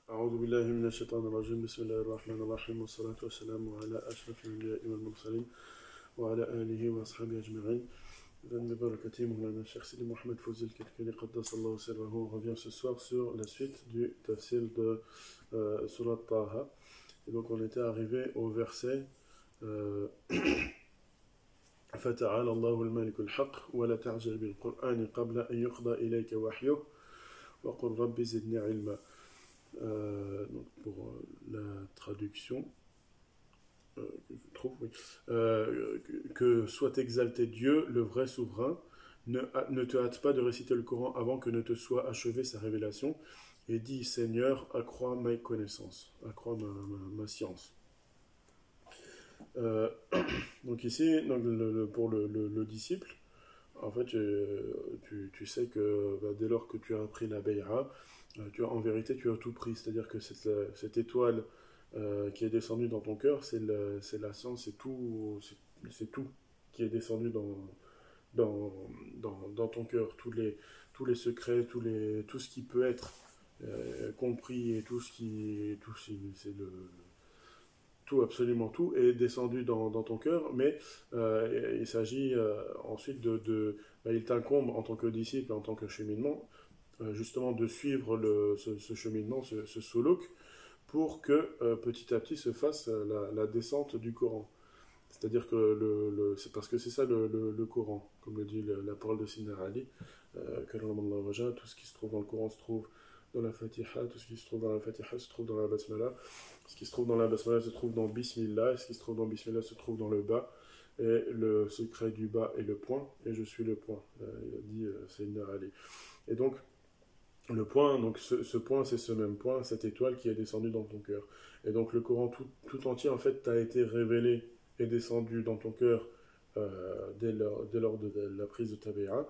أعوذ بالله من الشيطان الرجيم بسم الله الرحمن الرحيم والصلاة والسلام على أشرف الأنبياء والمرسلين وعلى آله وأصحابه أجمعين. ببركة مولانا الشيخ Sidi Mohamed Fawzi al-Kalkali قدس الله سره. On revient ce soir sur la suite du tafsir de Surat Taha. Et donc on était arrivé au verset فتعالى الله الملك الحق ولا تعجل بالقرآن قبل أن يقضى إليك وحيه وقل رب زدني علما. Donc pour la traduction, que je trouve, oui. Que soit exalté Dieu, le vrai souverain, ne te hâte pas de réciter le Coran avant que ne te soit achevée sa révélation, et dis Seigneur, accrois ma connaissance, accrois ma science. Donc ici, donc pour le disciple, en fait, tu sais que dès lors que tu as appris la bay'a, en vérité, tu as tout pris. C'est-à-dire que cette étoile qui est descendue dans ton cœur, c'est la science, c'est tout qui est descendu dans ton cœur. Tous les secrets, tout ce qui peut être compris et tout, absolument tout, est descendu dans ton cœur, mais il s'agit ensuite il t'incombe en tant que disciple, en tant que cheminement, justement de suivre ce cheminement, ce suluk, pour que petit à petit se fasse la descente du Coran. C'est-à-dire que c'est parce que c'est ça le Coran, comme le dit la parole de Sidna Ali, que tout ce qui se trouve dans le Coran se trouve dans la Fatiha, tout ce qui se trouve dans la Fatiha se trouve dans la Basmala, ce qui se trouve dans la Basmala se trouve dans Bismillah, et ce qui se trouve dans Bismillah se trouve dans le bas, et le secret du bas est le point, et je suis le point, il a dit Sayyidina Ali. Et donc, le point, donc ce point, c'est ce même point, cette étoile qui est descendue dans ton cœur. Et donc le Coran tout entier, en fait, t'a été révélé et descendu dans ton cœur dès lors de la prise de ta bay'a.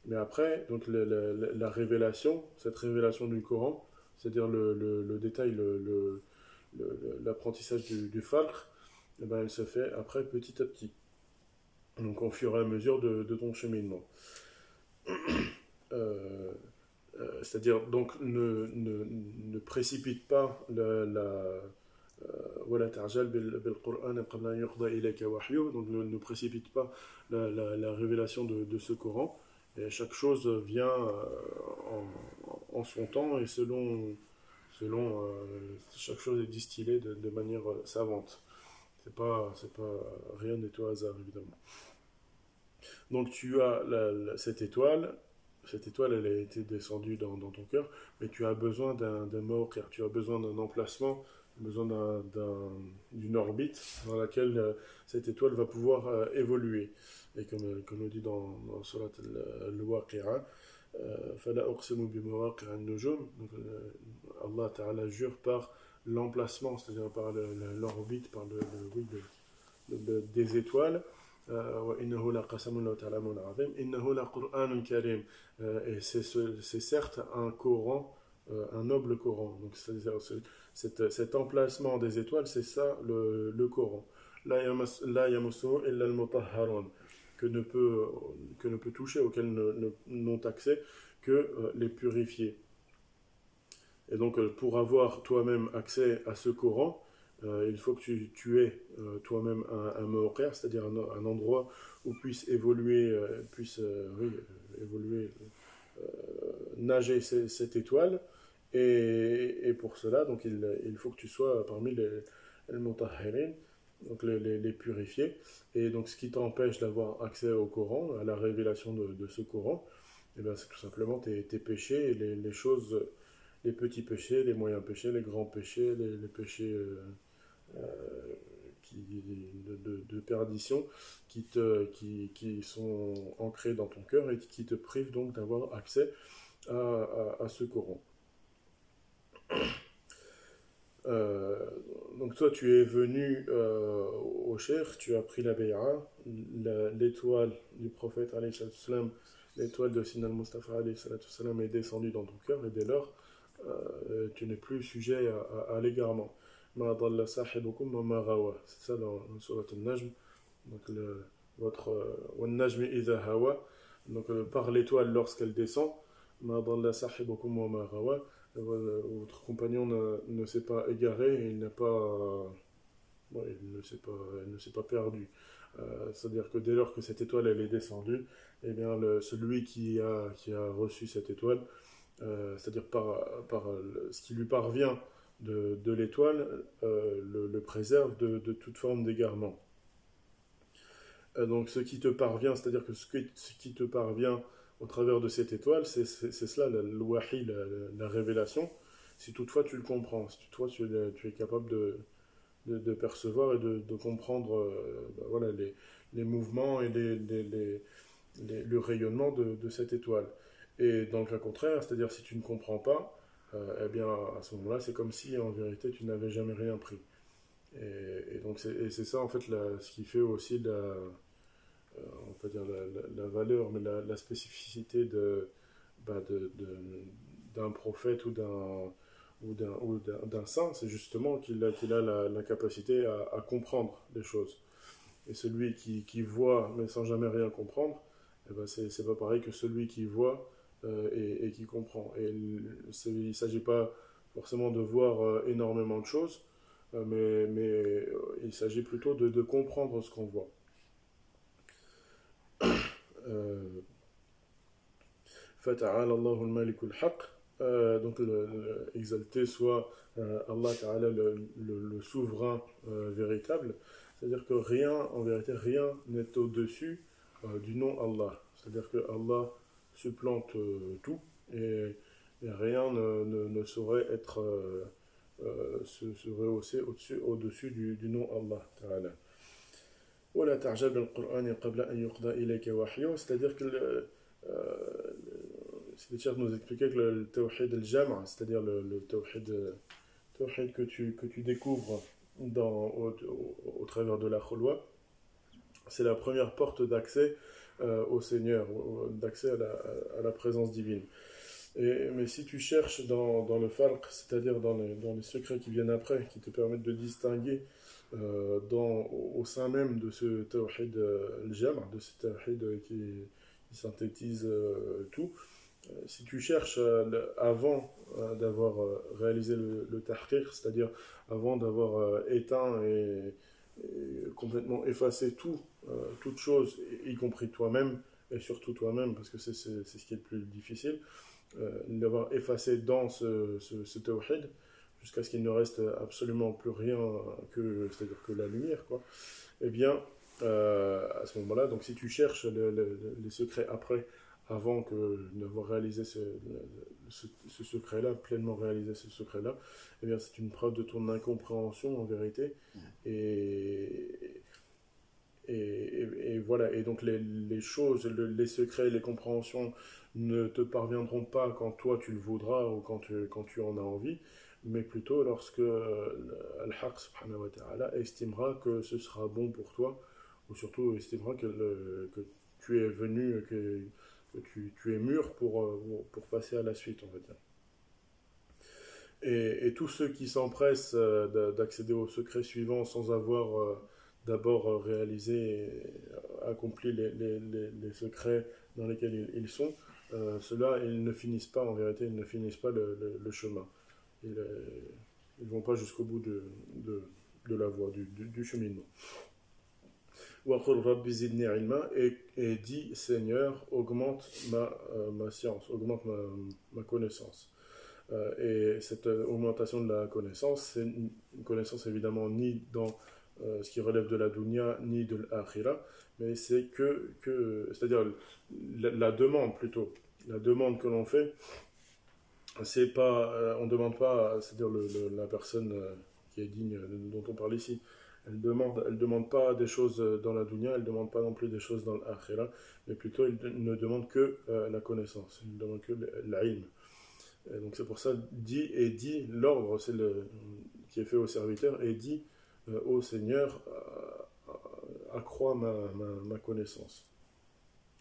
Mais après, donc la révélation, cette révélation du Coran, c'est-à-dire le détail, l'apprentissage du Fakhr, eh ben, elle se fait après petit à petit. Donc au fur et à mesure de ton cheminement. C'est-à-dire, donc, ne précipite pas donc ne précipite pas la révélation de ce Coran. Et chaque chose vient en son temps et selon chaque chose est distillée de manière savante. C'est pas rien n'est au hasard, évidemment. Donc tu as cette étoile, elle a été descendue dans ton cœur, mais tu as besoin d'un mawqi', tu as besoin d'un emplacement, besoin d'une orbite dans laquelle cette étoile va pouvoir évoluer. Et comme le dit dans Surat al-Waqi'a, فَلَا أُقْسِمُ بِمَوَاقِعِ النُّجُومِ, donc Allah Ta'ala jure par l'emplacement, c'est-à-dire par l'orbite, par des étoiles. وإنه لقسم لو تعلمون عظيم إنه لقرآن كريم, et c'est certes un Coran, un noble Coran. Donc c'est-à-dire cet emplacement des étoiles, c'est ça le Coran. La yamassuhu illa al-mutahharun, que ne peut toucher, auquel n'ont accès que les purifiés. Et donc pour avoir toi-même accès à ce Coran, il faut que tu aies toi-même un mawqi', c'est-à-dire un endroit où puisse évoluer, nager cette étoile. Et pour cela, donc il faut que tu sois parmi les mutahhirin, donc les purifiés. Et donc ce qui t'empêche d'avoir accès au Coran, à la révélation de ce Coran, eh bien, c'est tout simplement tes péchés, et les choses, les petits péchés, les moyens péchés, les grands péchés, les péchés de perdition qui sont ancrés dans ton cœur et qui te privent donc d'avoir accès à ce Coran. Donc toi tu es venu au Cheikh, tu as pris la bay'a, l'étoile du prophète alayhi salam, l'étoile de Sina al-Mustafa alayhi salam est descendue dans ton cœur, et dès lors tu n'es plus sujet à l'égarement. Ma dalla sahibukum wa ma ghawa, c'est ça dans Surat al-Najm. Donc votre wan-najmi idha hawa, donc par l'étoile lorsqu'elle descend, ma dalla sahibukum wa ma ghawa, votre compagnon ne s'est pas égaré, il n'a pas, ouais, il ne s'est pas perdu. C'est-à-dire que dès lors que cette étoile elle est descendue, eh bien celui qui a reçu cette étoile, c'est-à-dire ce qui lui parvient de l'étoile, le préserve de toute forme d'égarement. Donc ce qui te parvient, c'est-à-dire que ce qui te parvient au travers de cette étoile, c'est cela, le wahi, la révélation, si toutefois tu le comprends, si toutefois tu es capable de percevoir et de comprendre voilà, les mouvements et le rayonnement de cette étoile. Et dans le cas contraire, c'est-à-dire si tu ne comprends pas, eh bien à ce moment-là, c'est comme si en vérité tu n'avais jamais rien pris. Et donc c'est ça en fait ce qui fait aussi on peut dire la valeur, mais la spécificité d'un prophète ou d'un saint, c'est justement qu'il a la capacité à comprendre les choses. Et celui qui voit mais sans jamais rien comprendre, eh ben c'est pas pareil que celui qui voit et qui comprend. Et il ne s'agit pas forcément de voir énormément de choses, mais il s'agit plutôt de comprendre ce qu'on voit. Fata'ala Allahu al-Malikul Haq, donc exalté soit Allah Ta'ala le souverain véritable, c'est-à-dire que rien, en vérité, rien n'est au-dessus du nom Allah. C'est-à-dire que Allah supplante tout et rien ne saurait être se rehausser au-dessus du nom Allah Ta'ala. ولا تعجب بالقرآن قبل أن يقضى إليك وحيه, c'est-à-dire que c'est cher de nous expliquer que le tawhid al-jam', c'est-à-dire le tawhid que tu découvres au travers de la khulwa, c'est la première porte d'accès au Seigneur, d'accès à la présence divine. Mais si tu cherches dans le falq, c'est-à-dire dans les secrets qui viennent après, qui te permettent de distinguer au sein même de ce tawhid al-jam', de ce tawhid qui synthétise tout, si tu cherches avant d'avoir réalisé le tahqiq, c'est-à-dire avant d'avoir éteint et complètement effacé toute chose, y compris toi-même, et surtout toi-même, parce que c'est ce qui est le plus difficile, d'avoir effacé dans ce tawhid, jusqu'à ce qu'il ne reste absolument plus rien c'est-à-dire que la lumière, quoi. Eh bien, à ce moment-là, donc si tu cherches les secrets après, avant d'avoir réalisé ce secret-là, pleinement réalisé ce secret-là, eh bien c'est une preuve de ton incompréhension en vérité. Et voilà, et donc les choses, les secrets, les compréhensions ne te parviendront pas quand toi tu le voudras ou quand tu en as envie, mais plutôt lorsque Al-Haq subhanahu wa ta'ala estimera que ce sera bon pour toi, ou surtout estimera que tu es venu, que tu es mûr pour passer à la suite, on va dire. Et tous ceux qui s'empressent d'accéder au secret suivant sans avoir d'abord réalisé et accompli les secrets dans lesquels ils sont, ceux-là, ils ne finissent pas, en vérité, ils ne finissent pas le chemin. Ils ne vont pas jusqu'au bout de la voie, du cheminement. Et dit Seigneur, augmente ma science, augmente ma connaissance. Et cette augmentation de la connaissance, c'est une connaissance évidemment ni dans ce qui relève de la dunya, ni de l'akhira, mais c'est c'est-à-dire la demande plutôt, la demande que l'on fait, c'est pas, on ne demande pas, c'est-à-dire la personne qui est digne dont on parle ici, elle demande pas des choses dans la dunya, elle ne demande pas non plus des choses dans l'akhira, mais plutôt elle ne demande que la connaissance, elle ne demande que l'ilm. Donc c'est pour ça, dit, l'ordre c'est qui est fait au serviteur, et dit au Seigneur, accrois ma connaissance.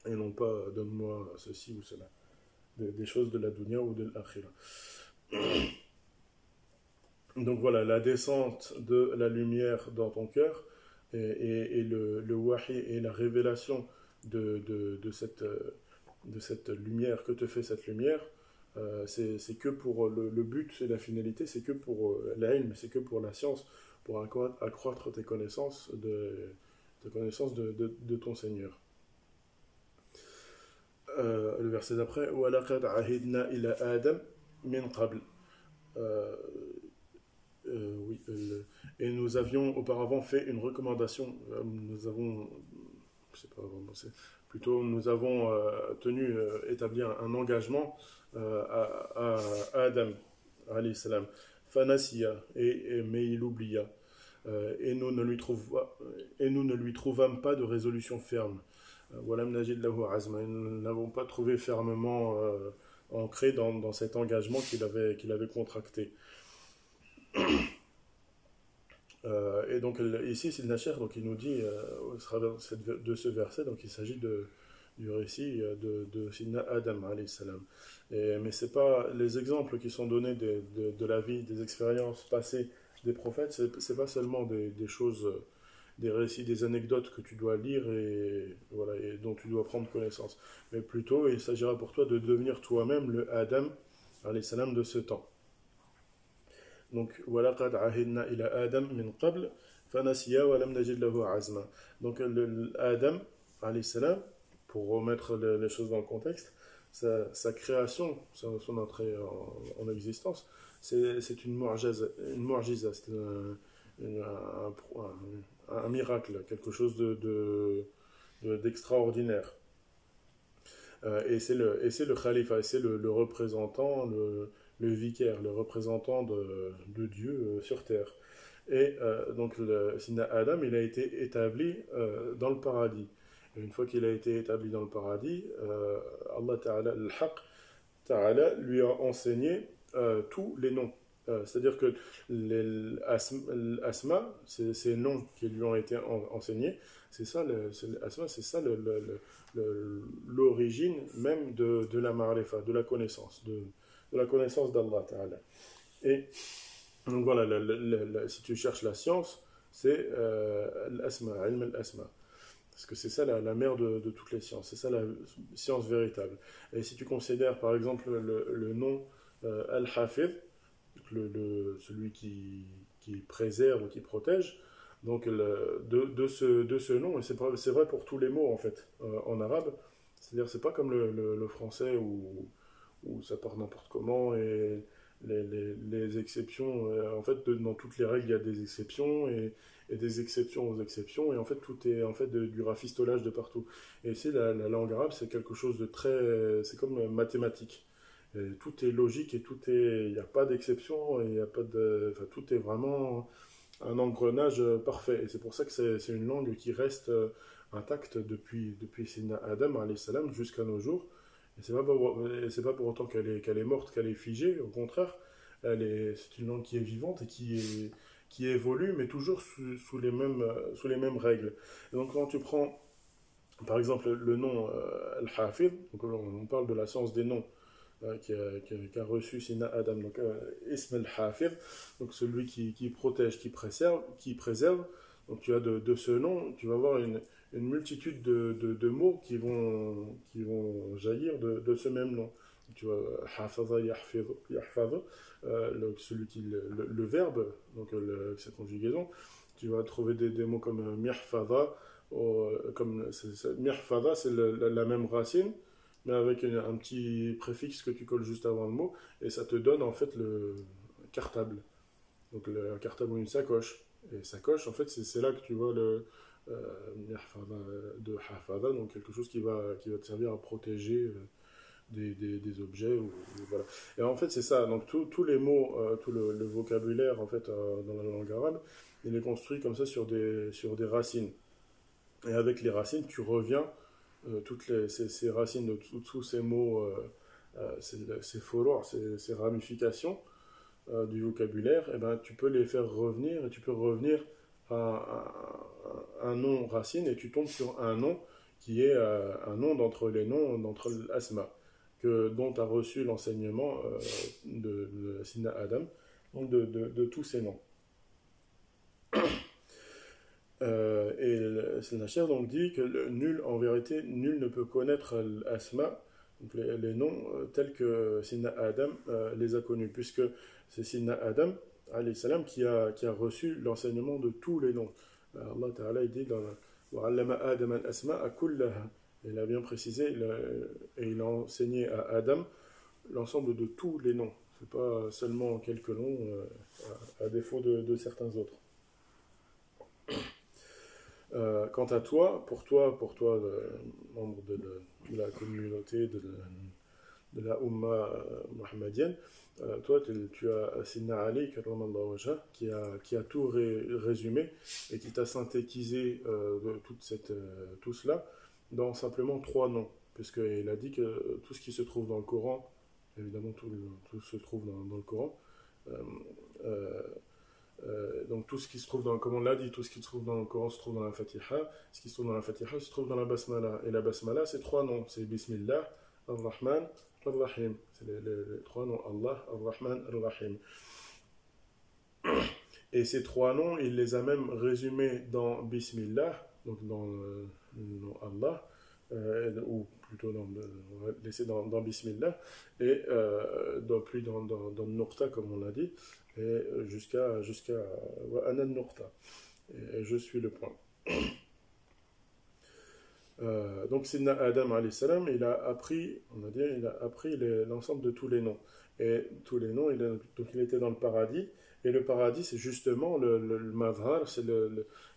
Et non pas donne-moi ceci ou cela. Des choses de la dunya ou de l'akhira. Donc voilà, la descente de la lumière dans ton cœur et le wahi et la révélation de cette lumière, que te fait cette lumière, c'est que pour le but et la finalité, c'est que pour l'ilm, c'est que pour la science, pour accroître tes connaissances de ton Seigneur. Le verset d'après, وَلَقَدْ عَهِدْنَا إِلَى آدَمَ مِنْ قَبْلِ. Euh, oui, et nous avions auparavant fait une recommandation. Nous avons, je sais pas vraiment, c'est plutôt nous avons établi un engagement à Adam, alayhi salam. Fanasiya, mais il oublia. Et nous ne lui trouvâmes pas de résolution ferme. Walam najid lahu azma. Nous n'avons pas trouvé fermement ancré dans cet engagement qu'il avait contracté. Et donc ici, c'est le Nasher, donc il nous dit au travers de ce verset, donc il s'agit du récit de Sidna Adam, alayhi salam. Mais c'est pas les exemples qui sont donnés de la vie, des expériences passées des prophètes, c'est pas seulement des choses, des récits, des anecdotes que tu dois lire et, voilà, et dont tu dois prendre connaissance. Mais plutôt, il s'agira pour toi de devenir toi-même le Adam, alayhi salam, de ce temps. Donc, وَلَقَدْ عَهِدْنَا إِلَى آدَمَ مِنْ قَبْلِ فَنَسِيَا وَلَمْ نَجِدْ لَهُ عَزْمًا. Donc, Adam, alayhi salam, pour remettre les choses dans le contexte, sa création, son entrée en existence, c'est une mu'jiza, c'est un miracle, quelque chose d'extraordinaire. Et c'est le khalifa, et c'est le représentant, le vicaire, le représentant de Dieu sur terre. Et donc, Sina Adam, il a été établi dans le paradis. Et une fois qu'il a été établi dans le paradis, Allah Ta'ala, al-Haq Ta'ala, lui a enseigné tous les noms. C'est-à-dire que l'asma, ces noms qui lui ont été enseignés, c'est ça, l'asma, c'est ça l'origine même de la ma'rifa, de la connaissance, de la connaissance d'Allah Ta'ala. Et donc voilà, si tu cherches la science, c'est l'asma, ilm al-asma. Parce que c'est ça la mère de toutes les sciences, c'est ça la science véritable. Et si tu considères par exemple le nom Al-Hafid, celui qui préserve ou qui protège, donc de ce nom, et c'est vrai pour tous les mots en fait, en arabe, c'est-à-dire c'est pas comme le français où ça part n'importe comment et les exceptions, en fait dans toutes les règles il y a des exceptions et des exceptions aux exceptions, et en fait tout est en fait du rafistolage de partout. Et ici la langue arabe c'est quelque chose de très, c'est comme mathématique. Et tout est logique et il n'y a pas d'exception, il y a pas enfin, tout est vraiment un engrenage parfait. Et c'est pour ça que c'est une langue qui reste intacte depuis Sina Adam alayhi salam jusqu'à nos jours. Et c'est pas pour autant qu'elle est morte, qu'elle est figée. Au contraire, c'est une langue qui est vivante et qui évolue, mais toujours sous les mêmes règles. Et donc quand tu prends, par exemple, le nom Al-Hafid, donc on parle de la science des noms qui a reçu Sina Adam, donc Ism al-Hafid, donc celui qui protège, qui préserve. Donc tu as de ce nom, tu vas avoir une multitude de mots qui vont jaillir de ce même nom. Tu vois, Hafaza Yahfaz, celui qui le verbe, donc sa conjugaison. Tu vas trouver des mots comme Mihfaza, Mihfaza, c'est la même racine, mais avec un petit préfixe que tu colles juste avant le mot, et ça te donne en fait le cartable. Donc un cartable ou une sacoche. Et sacoche, en fait, c'est là que tu vois de Hafada, donc quelque chose qui va te servir à protéger des objets. Voilà. Et en fait, c'est ça. Donc tous les mots, tout le vocabulaire en fait, dans la langue arabe, il est construit comme ça sur des racines. Et avec les racines, tu reviens ces racines de tous ces mots, ces foroirs, ces ramifications du vocabulaire, et ben, tu peux les faire revenir, et tu peux revenir à un nom racine, et tu tombes sur un nom qui est un nom d'entre les noms, d'entre l'asma, dont tu as reçu l'enseignement de Sina Adam, donc de tous ces noms. Et le Nasher donc dit que en vérité, nul ne peut connaître l'asma Donc les noms tels que Sidna Adam les a connus, puisque c'est Sidna Adam alayhi salam, qui a reçu l'enseignement de tous les noms. Allah Ta'ala il dit dans وَعَلَّمَ آدَمَ الْأَسْمَاءَ كُلَّهَا. Il a bien précisé, et il a enseigné à Adam l'ensemble de tous les noms. C'est pas seulement quelques noms, à défaut de certains autres. Quant à toi, membre de la communauté, de la Ummah muhammadienne, toi, tu as Sidna Ali, karramallahu wajhah, qui a tout résumé et qui t'a synthétisé tout cela dans simplement 3 noms. Puisqu'il a dit que tout ce qui se trouve dans le Coran, évidemment tout se trouve dans le Coran, euh, donc tout ce qui se trouve comme on l'a dit, tout ce qui se trouve dans le Coran se trouve dans la Fatiha, ce qui se trouve dans la Fatiha se trouve dans la Basmala. Et la Basmala, c'est 3 noms, c'est Bismillah, Ar-Rahman, Ar-Rahim. C'est les 3 noms, Allah, Ar-Rahman, Ar-Rahim. Et ces 3 noms, il les a même résumés dans Bismillah, donc dans le nom Allah, ou plutôt on va laisser dans Bismillah, et puis dans Nurta, comme on l'a dit, et jusqu'à Anan Nurta. Et je suis le point. Donc Sidna Adam alayhi salam, il a appris l'ensemble de tous les noms. Et tous les noms, donc il était dans le paradis. Et le paradis, c'est justement le mazhar, c'est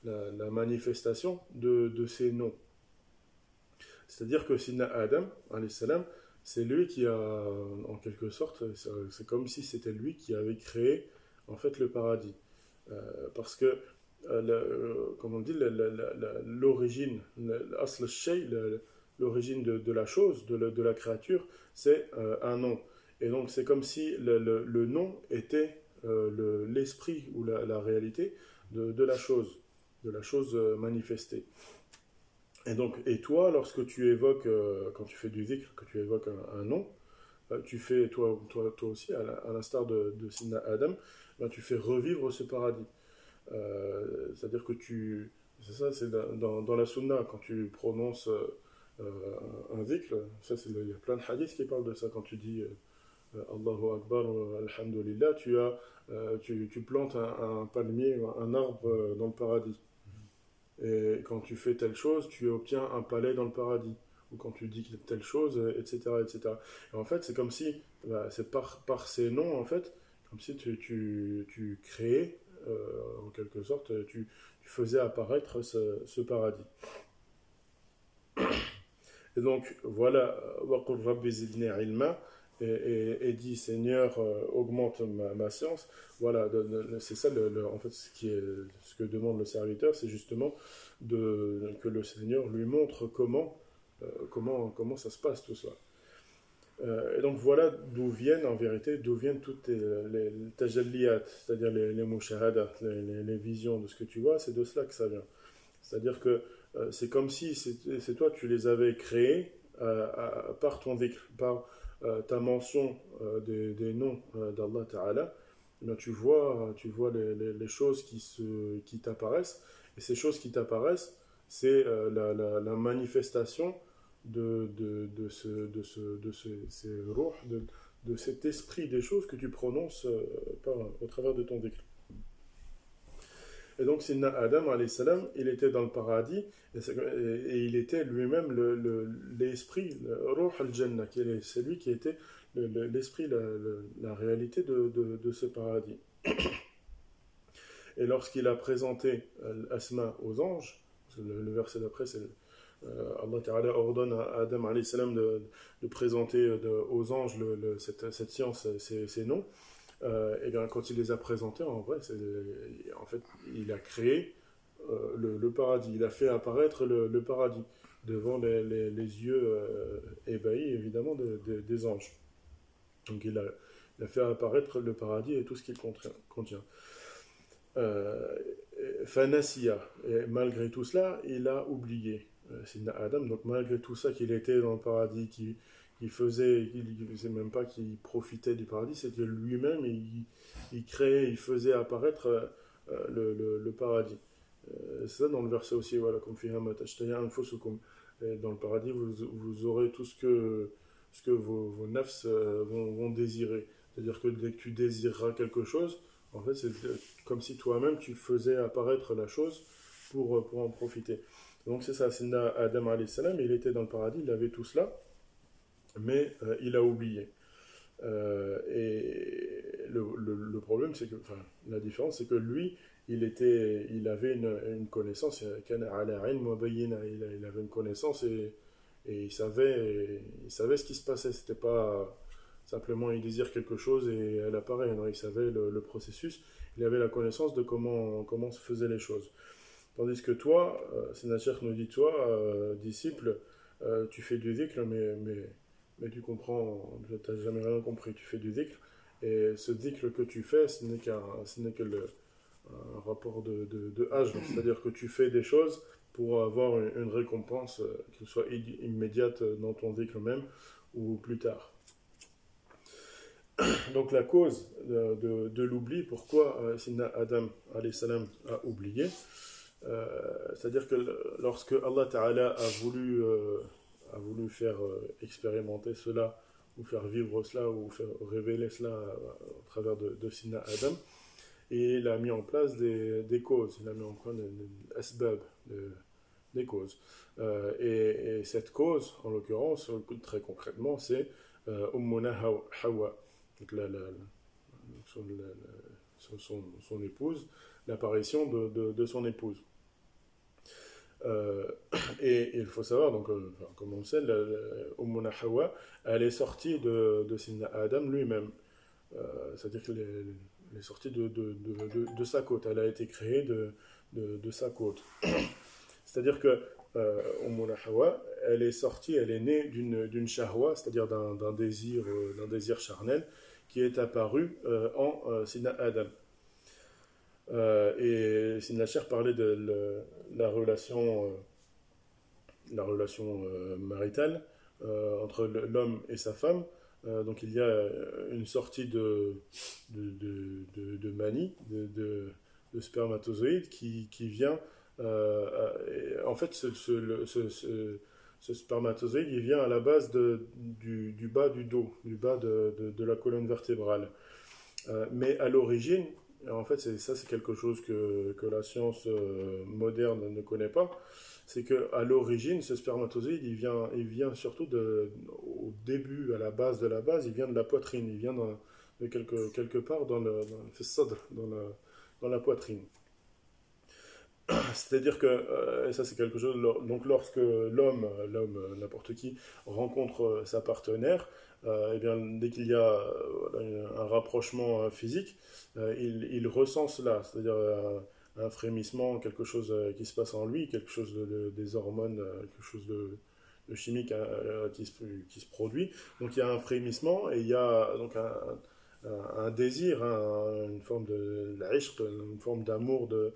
la manifestation de ces noms. C'est-à-dire que Sidna Adam alayhi salam, c'est lui qui a, en quelque sorte, c'est comme si c'était lui qui avait créé en fait le paradis. Parce que comme on dit, l'origine, l'asl shay, l'origine de la chose, de la créature, c'est un nom. Et donc c'est comme si le nom était l'esprit ou la réalité de la chose manifestée. Et donc, et toi, lorsque tu évoques, quand tu fais du dhikr, que tu évoques un nom, tu fais, toi aussi, à l'instar de Sidna Adam, tu fais revivre ce paradis. C'est-à-dire que c'est ça, c'est dans la sunna, quand tu prononces un dhikr, il y a plein de hadiths qui parlent de ça, quand tu dis Allahu Akbar, Alhamdulillah, tu plantes un palmier, un arbre dans le paradis. Et quand tu fais telle chose, tu obtiens un palais dans le paradis. Ou quand tu dis telle chose, etc. etc. Et en fait, c'est comme si, c'est par ces noms, en fait, comme si tu créais, en quelque sorte, tu faisais apparaître ce paradis. Et donc, voilà, وَقُلْ رَبِّ زِدْنِي عِلْمًا, et dit Seigneur, augmente ma science. Voilà, c'est ça en fait ce que demande le serviteur, c'est justement que le Seigneur lui montre comment ça se passe tout cela. Et donc voilà d'où viennent toutes les tajalliyat, c'est-à-dire les mushahadat, les visions de ce que tu vois, c'est de cela que ça vient. C'est-à-dire que c'est comme si c'est toi, tu les avais créés par ton dhikr, par ta mention des noms d'Allah Ta'ala. Eh bien, tu vois les choses qui t'apparaissent, et ces choses qui t'apparaissent, c'est la manifestation ces ruh, de cet esprit des choses que tu prononces au travers de ton dhikr. Et donc, Sidna Adam, alayhi salam, il était dans le paradis, et il était lui-même l'esprit, le ruh al-jannah, c'est lui qui était l'esprit, la réalité de ce paradis. Et lorsqu'il a présenté l'asma aux anges, le verset d'après, c'est Allah Ta'ala ordonne à Adam alayhi salam de présenter aux anges cette science, ces noms. Et bien, quand il les a présentés, en vrai, en fait, il a créé le paradis. Il a fait apparaître le paradis devant les yeux ébahis, évidemment, des anges. Donc, il a fait apparaître le paradis et tout ce qu'il contient. Fanasiya, et malgré tout cela, il a oublié. Sidna Adam, donc malgré tout ça, qu'il était dans le paradis, qu'il faisait même pas qu'il profitait du paradis, c'est que lui-même il créait, il faisait apparaître le paradis. C'est ça dans le verset aussi, voilà, comme fiha ma tashtaya anfusukum. Dans le paradis, vous aurez tout ce que ce que vos nafs vont désirer. C'est-à-dire que dès que tu désireras quelque chose, en fait, c'est comme si toi-même tu faisais apparaître la chose pour en profiter. Donc c'est ça, c'est Adam alayhi salam, il était dans le paradis, il avait tout cela, mais il a oublié. Et le problème, c'est que, enfin, la différence, c'est que lui, il avait une connaissance, il avait une connaissance et il savait ce qui se passait. C'était pas simplement il désire quelque chose et elle apparaît. Non, il savait le processus, il avait la connaissance de comment se faisaient les choses. Tandis que toi, Sénachère nous dit, toi, disciple, tu fais du dhikr, mais tu comprends, tu n'as jamais rien compris, tu fais du dhikr, et ce dhikr que tu fais, ce n'est que un rapport de âge, c'est-à-dire que tu fais des choses pour avoir une récompense, qu'elle soit immédiate dans ton dhikr même, ou plus tard. Donc la cause de l'oubli, pourquoi Sina Adam alayhi salam a oublié, c'est-à-dire que lorsque Allah Ta'ala a voulu faire expérimenter cela, ou faire vivre cela, ou faire révéler cela à travers de Sina Adam, et il a mis en place des causes, il a mis en place des asbab, des causes. Et cette cause, en l'occurrence, très concrètement, c'est Ummuna Hawa, donc son épouse, l'apparition de son épouse. Euh, et il faut savoir, donc, comme on le sait, Ummuna Hawa, elle est sortie de Sidna Adam lui-même. C'est-à-dire qu'elle est sortie de sa côte. Elle a été créée de sa côte. C'est-à-dire que Ummuna Hawa, elle est sortie, elle est née d'une shahwa, c'est-à-dire d'un désir charnel, qui est apparu en Sidna Adam. Et Sidna Cher parlait de la relation maritale entre l'homme et sa femme. Donc il y a une sortie de manie, de spermatozoïde qui vient. En fait, ce spermatozoïde, il vient à la base du bas du dos, du bas de la colonne vertébrale. Mais à l'origine, en fait, c'est quelque chose que la science moderne ne connaît pas. C'est qu'à l'origine, ce spermatozoïde, il vient surtout au début, à la base de la base, il vient de la poitrine, il vient de quelque part dans le sadr, dans la poitrine. C'est-à-dire que, et ça c'est quelque chose, donc lorsque l'homme, n'importe qui, rencontre sa partenaire, et bien, dès qu'il y a un rapprochement physique, il ressent cela, c'est-à-dire un frémissement, quelque chose qui se passe en lui, quelque chose des hormones, quelque chose de chimique qui se produit. Donc il y a un frémissement et il y a donc un désir, une forme une forme d'amour, de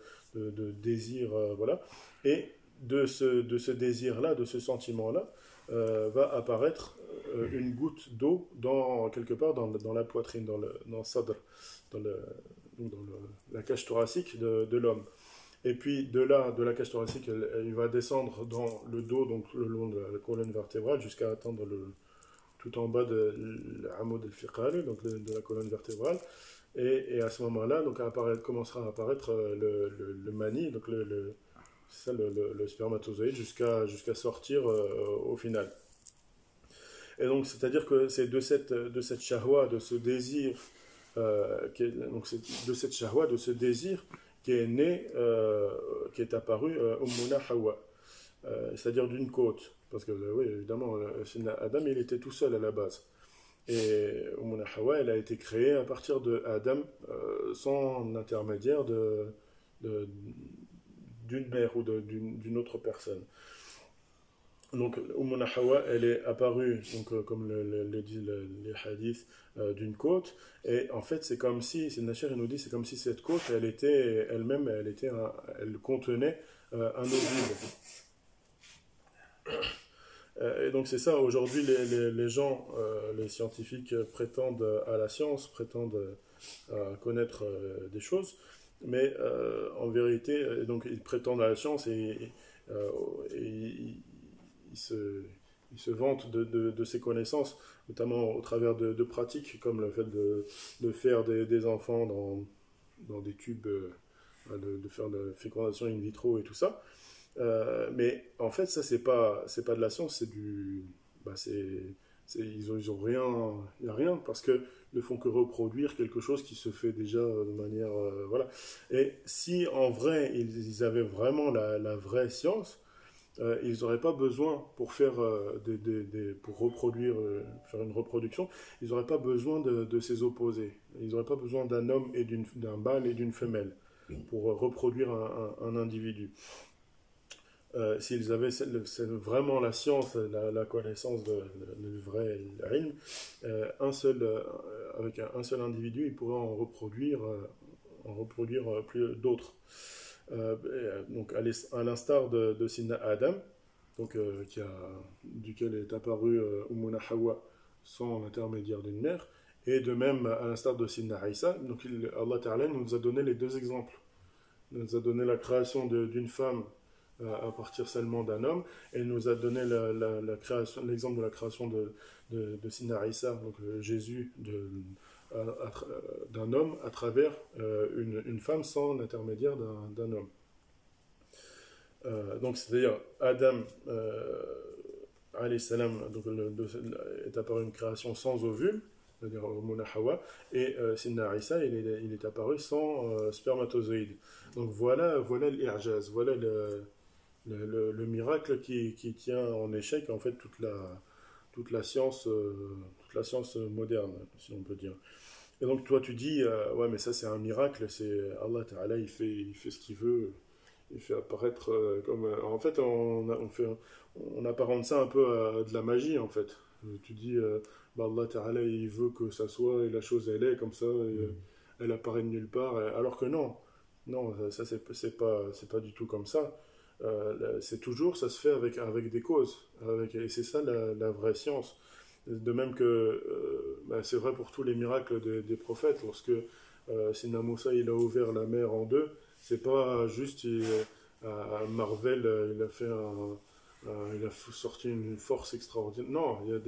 désir, voilà. Et de ce désir-là, de ce sentiment-là, va apparaître une goutte d'eau quelque part dans la poitrine, dans le sadr, dans, le, la cage thoracique de l'homme. Et puis de là, de la cage thoracique, il va descendre dans le dos, donc le long de la colonne vertébrale, jusqu'à atteindre tout en bas de l'amud al-fiqari, donc de la colonne vertébrale. Et à ce moment-là, donc commencera à apparaître le mani, donc c'est ça, le spermatozoïde, jusqu'à sortir au final. Et donc, c'est-à-dire que c'est de cette shahwa, de ce désir, donc c'est de cette shahwa, de ce désir qui est né, qui est apparu Ummuna Hawa, c'est-à-dire d'une côte. Parce que, oui, évidemment, Adam, il était tout seul à la base. Et Ummuna Hawa, elle a été créée à partir de Adam, sans intermédiaire d'une mère ou d'une autre personne. Donc, Ummuna Hawa, elle est apparue, donc, comme le disent les hadiths, d'une côte. Et en fait, c'est comme si, c'est Nasher nous dit, c'est comme si cette côte, elle était elle-même, elle contenait un ovule. Et donc c'est ça, aujourd'hui les gens, les scientifiques prétendent à la science, prétendent à connaître des choses, mais en vérité, donc ils prétendent à la science et ils il se vante de ses connaissances, notamment au travers de pratiques comme le fait de faire des enfants dans des tubes, de faire de la fécondation in vitro et tout ça. Mais en fait, ça, c'est pas de la science, c'est du. Bah, ils ont rien. Il n'y a rien parce qu'ils ne font que reproduire quelque chose qui se fait déjà de manière. Voilà. Et si en vrai, ils avaient vraiment la vraie science, ils n'auraient pas besoin pour faire pour reproduire, faire une reproduction, ils n'auraient pas besoin de ces opposés. Ils n'auraient pas besoin d'un homme et d'un mâle et d'une femelle pour reproduire un individu. S'ils avaient vraiment la science, la connaissance le vrai ilm, avec un seul individu, il pourrait en reproduire plus d'autres. Donc à l'instar de Sidna Adam, donc, duquel est apparu Ummuna Hawa sans l'intermédiaire d'une mère, et de même à l'instar de Sidna Isa, donc Allah Ta'ala nous a donné les deux exemples. Il nous a donné la création d'une femme à partir seulement d'un homme, et il nous a donné l'exemple de la création de Sidna Isa, donc Jésus, d'un homme à travers une femme sans l'intermédiaire d'un homme. Donc c'est-à-dire Adam alayhi salam, donc, est apparu une création sans ovule, c'est-à-dire Mona Hawa, et Sidna Isa il est apparu sans spermatozoïde. Donc voilà l'irjaz, voilà le miracle qui tient en échec en fait toute la science moderne, si on peut dire. Et donc toi tu dis ouais mais ça c'est un miracle, c'est Allah Ta'ala il fait ce qu'il veut, il fait apparaître comme en fait on apparente ça un peu à de la magie en fait. Tu dis bah Allah Ta'ala il veut que ça soit et la chose elle est comme ça et, elle apparaît de nulle part alors que non ça c'est pas du tout comme ça. C'est toujours ça se fait avec des causes et c'est ça la vraie science. De même que bah, c'est vrai pour tous les miracles des prophètes. Lorsque Sina Moussa il a ouvert la mer en deux, c'est pas juste à Marvel il a fait il a sorti une force extraordinaire. Non, il y a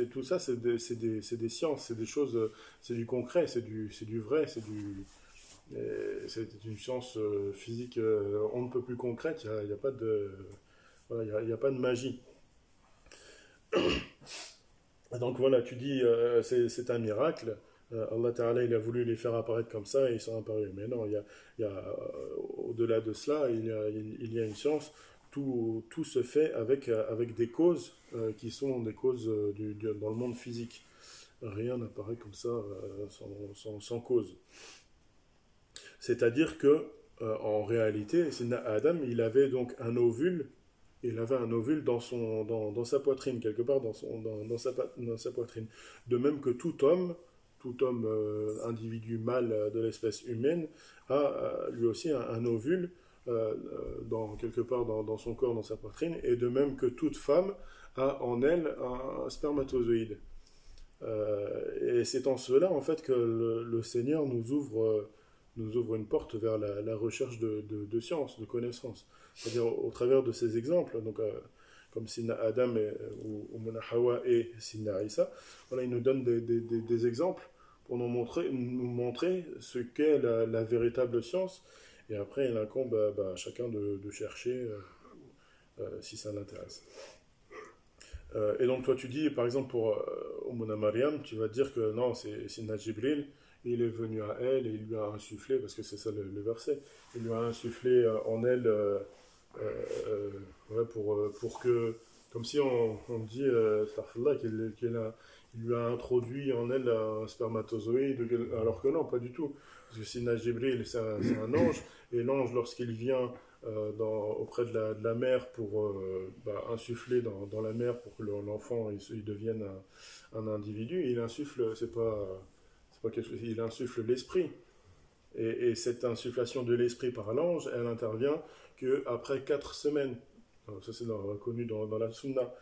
tout ça, c'est des sciences, c'est des choses, c'est du concret, c'est du vrai, c'est une science physique on ne peut plus concrète. Il y a pas de, voilà, il y a pas de magie. Donc voilà, tu dis c'est un miracle. Allah Ta'ala il a voulu les faire apparaître comme ça et ils sont apparus. Mais non, au-delà de cela, il y a une science. Tout se fait avec des causes qui sont des causes dans le monde physique. Rien n'apparaît comme ça sans cause. C'est-à-dire que en réalité, Adam il avait donc un ovule. Il avait un ovule dans sa poitrine, quelque part dans sa poitrine. De même que tout homme individu mâle de l'espèce humaine, a lui aussi un ovule quelque part dans son corps, dans sa poitrine, et de même que toute femme a en elle un spermatozoïde. Et c'est en cela, en fait, que le Seigneur nous ouvre une porte vers la recherche de science, de connaissances. C'est-à-dire au travers de ces exemples, donc, comme Sidna Adam ou Mona Hawa et Sidna Isa, voilà, il nous donne des exemples pour nous montrer ce qu'est la véritable science. Et après, il incombe à chacun de chercher si ça l'intéresse. Et donc toi tu dis, par exemple pour Mona Mariam, tu vas dire que non, c'est Sidna Jibril, il est venu à elle et il lui a insufflé, parce que c'est ça le verset, il lui a insufflé en elle ouais, pour que, comme si on dit, il lui a introduit en elle un spermatozoïde, alors que non, pas du tout. Parce que Sidna Jibril, c'est un ange, et l'ange, lorsqu'il vient auprès de la mère pour insuffler dans la mère pour que l'enfant il devienne un individu, il insuffle, c'est pas quelque chose, il insuffle l'esprit. Et cette insufflation de l'esprit par l'ange, elle intervient qu'après 4 semaines. Alors, ça, c'est connu dans la Sunna.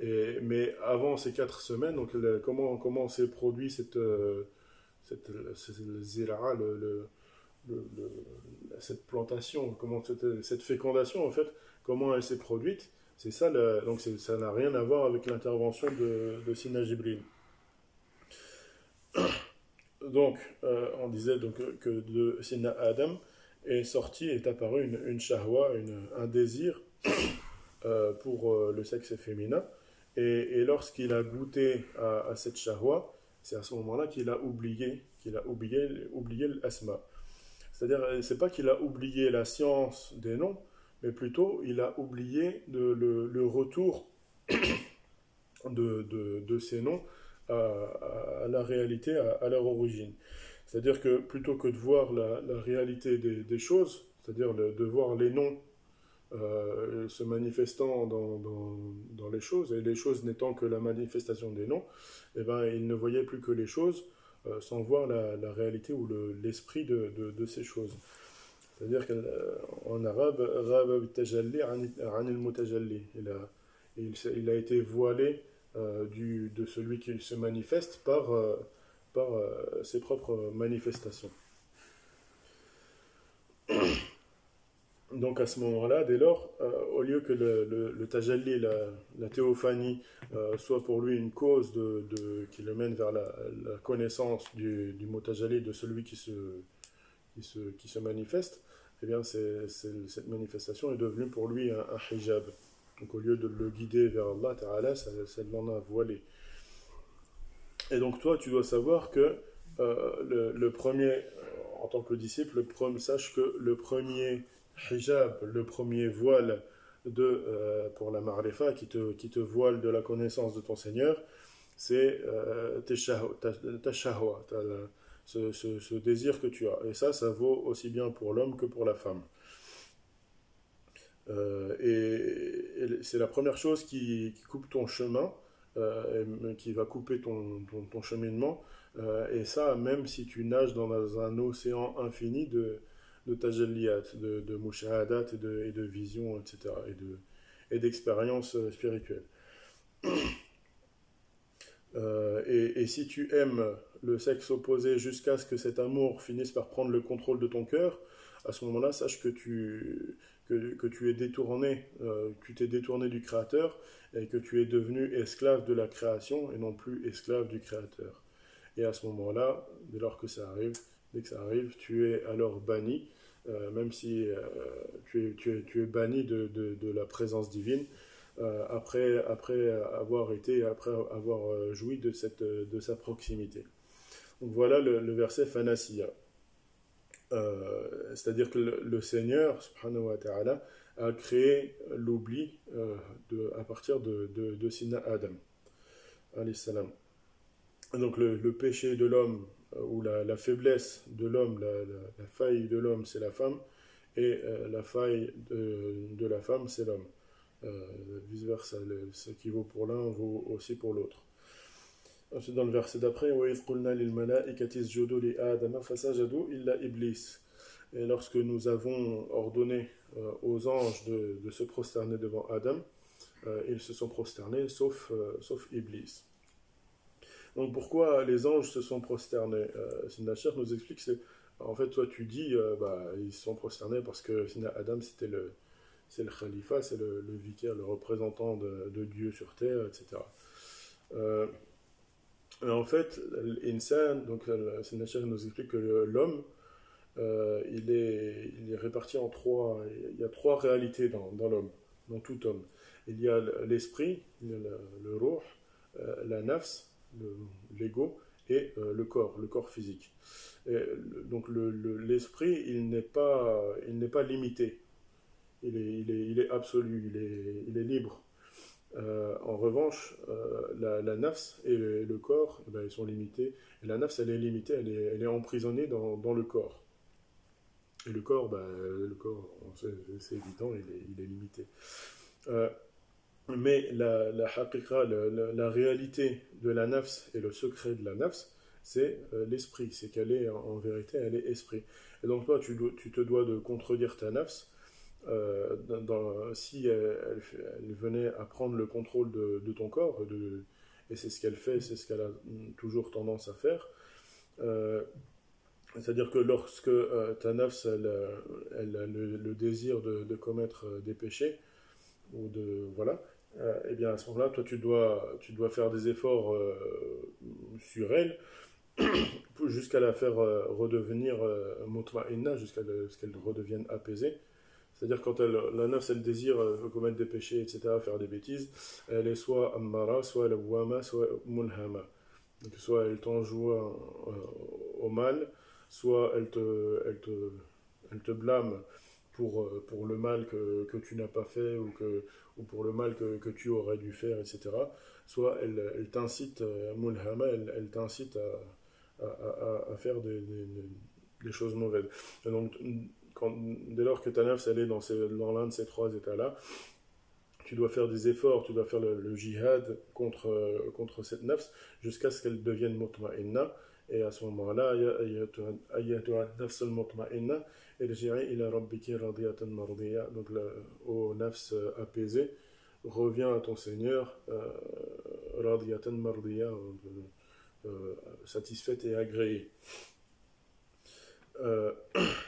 Mais avant ces 4 semaines, donc, comment s'est produit cette zira'a, cette plantation, cette fécondation, en fait, comment elle s'est produite. C'est ça, donc ça n'a rien à voir avec l'intervention de Sina Jibril. Donc, on disait donc que de Sina Adam est sorti, est apparu une shahwa, un désir pour le sexe féminin. Et lorsqu'il a goûté à cette shahwa, c'est à ce moment-là qu'il a oublié l'asma. C'est-à-dire, c'est pas qu'il a oublié la science des noms, mais plutôt il a oublié le retour de ces noms à la réalité, à leur origine. C'est-à-dire que plutôt que de voir la réalité des choses, c'est-à-dire de voir les noms se manifestant dans les choses, et les choses n'étant que la manifestation des noms, eh ben, il ne voyait plus que les choses sans voir la réalité ou l'esprit de ces choses. C'est-à-dire qu'en arabe, Raba bitajalli anil mutajalli. Il a été voilé de celui qui se manifeste par ses propres manifestations. Donc à ce moment-là, dès lors, au lieu que le tajalli, la théophanie, soit pour lui une cause qui le mène vers la connaissance du mot tajalli, de celui qui se manifeste, eh bien cette manifestation est devenue pour lui un hijab. Donc au lieu de le guider vers Allah Ta'ala, ça l'en a voilé. Et donc toi, tu dois savoir que le premier, en tant que disciple, sache que le premier hijab, le premier voile pour la ma'rifa, qui te voile de la connaissance de ton Seigneur, c'est ta shahwa, ce désir que tu as. Et ça vaut aussi bien pour l'homme que pour la femme. Et c'est la première chose qui coupe ton chemin, qui va couper ton cheminement. Et ça, même si tu nages dans un océan infini de tajalliyat, de mushahadat et de visions, etc. et d'expériences spirituelles. Et si tu aimes le sexe opposé jusqu'à ce que cet amour finisse par prendre le contrôle de ton cœur, à ce moment-là, sache que tu es détourné, tu t'es détourné du Créateur et que tu es devenu esclave de la création et non plus esclave du Créateur. Et à ce moment-là, dès que ça arrive, tu es alors banni, même si tu es banni de la présence divine, après avoir joui de sa proximité. Donc voilà le verset Fanasiya. C'est-à-dire que le Seigneur, subhanahu wa ta'ala, a créé l'oubli à partir de Sina Adam, alayhi salam. Donc le péché de l'homme, ou la faiblesse de l'homme, la faille de l'homme, c'est la femme, et la faille de la femme, c'est l'homme. Vice-versa, ce qui vaut pour l'un vaut aussi pour l'autre. Ensuite, dans le verset d'après, وَإِذْ قُلْنَا لِلْمَلَائِكَةِ اسْجُدُوا لِآدَمَ فَسَجَدُوا إِلَّا إِبْلِيسَ. Et lorsque nous avons ordonné aux anges de se prosterner devant Adam, ils se sont prosternés, sauf Iblis. Donc pourquoi les anges se sont prosternés? Sina Cheikh nous explique que en fait, toi tu dis ils se sont prosternés parce que Sina Adam c'est le khalifa, c'est le vicaire, le représentant de Dieu sur terre, etc. Et en fait, l'insan, donc Sina Cheikh nous explique que l'homme, il est réparti en trois. Il y a trois réalités dans l'homme, dans tout homme. Il y a l'esprit, il y a le ruh, la nafs, l'ego, et le corps physique. Et donc l'esprit, il n'est pas limité. Il est absolu, il est libre. En revanche, la nafs et le corps, ils sont limités. Et la nafs, elle est limitée, elle est emprisonnée dans le corps. Et le corps, c'est évident, il est limité. Mais la haqiqa, la réalité de la nafs et le secret de la nafs, c'est l'esprit. C'est qu'elle est, en vérité, elle est esprit. Et donc toi, tu te dois de contredire ta nafs si elle venait à prendre le contrôle de ton corps, et c'est ce qu'elle fait, c'est ce qu'elle a toujours tendance à faire. C'est-à-dire que lorsque ta nafs elle a le désir de commettre des péchés, ou de voilà, eh bien à ce moment-là, toi tu dois faire des efforts sur elle jusqu'à la faire redevenir mutma'inna, ce qu'elle redevienne apaisée. C'est-à-dire quand la nafs elle désire commettre des péchés, etc., faire des bêtises, elle est soit ammara, soit lawwama, soit mulhama. Donc soit elle t'enjoint au mal, soit elle te blâme pour le mal que tu n'as pas fait ou pour le mal que tu aurais dû faire, etc. Soit elle t'incite, mulhama, elle t'incite à faire des choses mauvaises. Et donc, dès lors que ta nafs elle est dans l'un de ces trois états-là, tu dois faire des efforts, tu dois faire le jihad contre cette nafs jusqu'à ce qu'elle devienne mutma'inna. Et à ce moment-là, ayyatuha nafs al-mutma'inna, irji'i ila rabbiki radiyatan mardiya. Donc, ô nafs apaisée, reviens à ton Seigneur, radiyatan mardiya, satisfaite et agréée. Euh,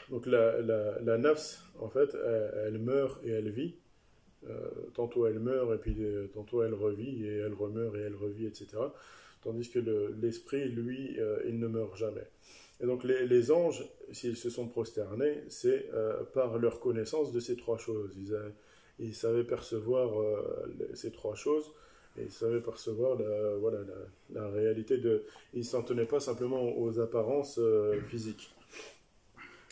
donc la nafs, en fait, elle meurt et elle vit. Tantôt elle meurt et puis tantôt elle revit et elle remeurt et elle revit, etc. Tandis que l'esprit, lui, il ne meurt jamais. Et donc les anges, s'ils se sont prosternés, c'est par leur connaissance de ces trois choses. Ils savaient percevoir ces trois choses et ils savaient percevoir voilà, la réalité de... Ils ne s'en tenaient pas simplement aux apparences physiques.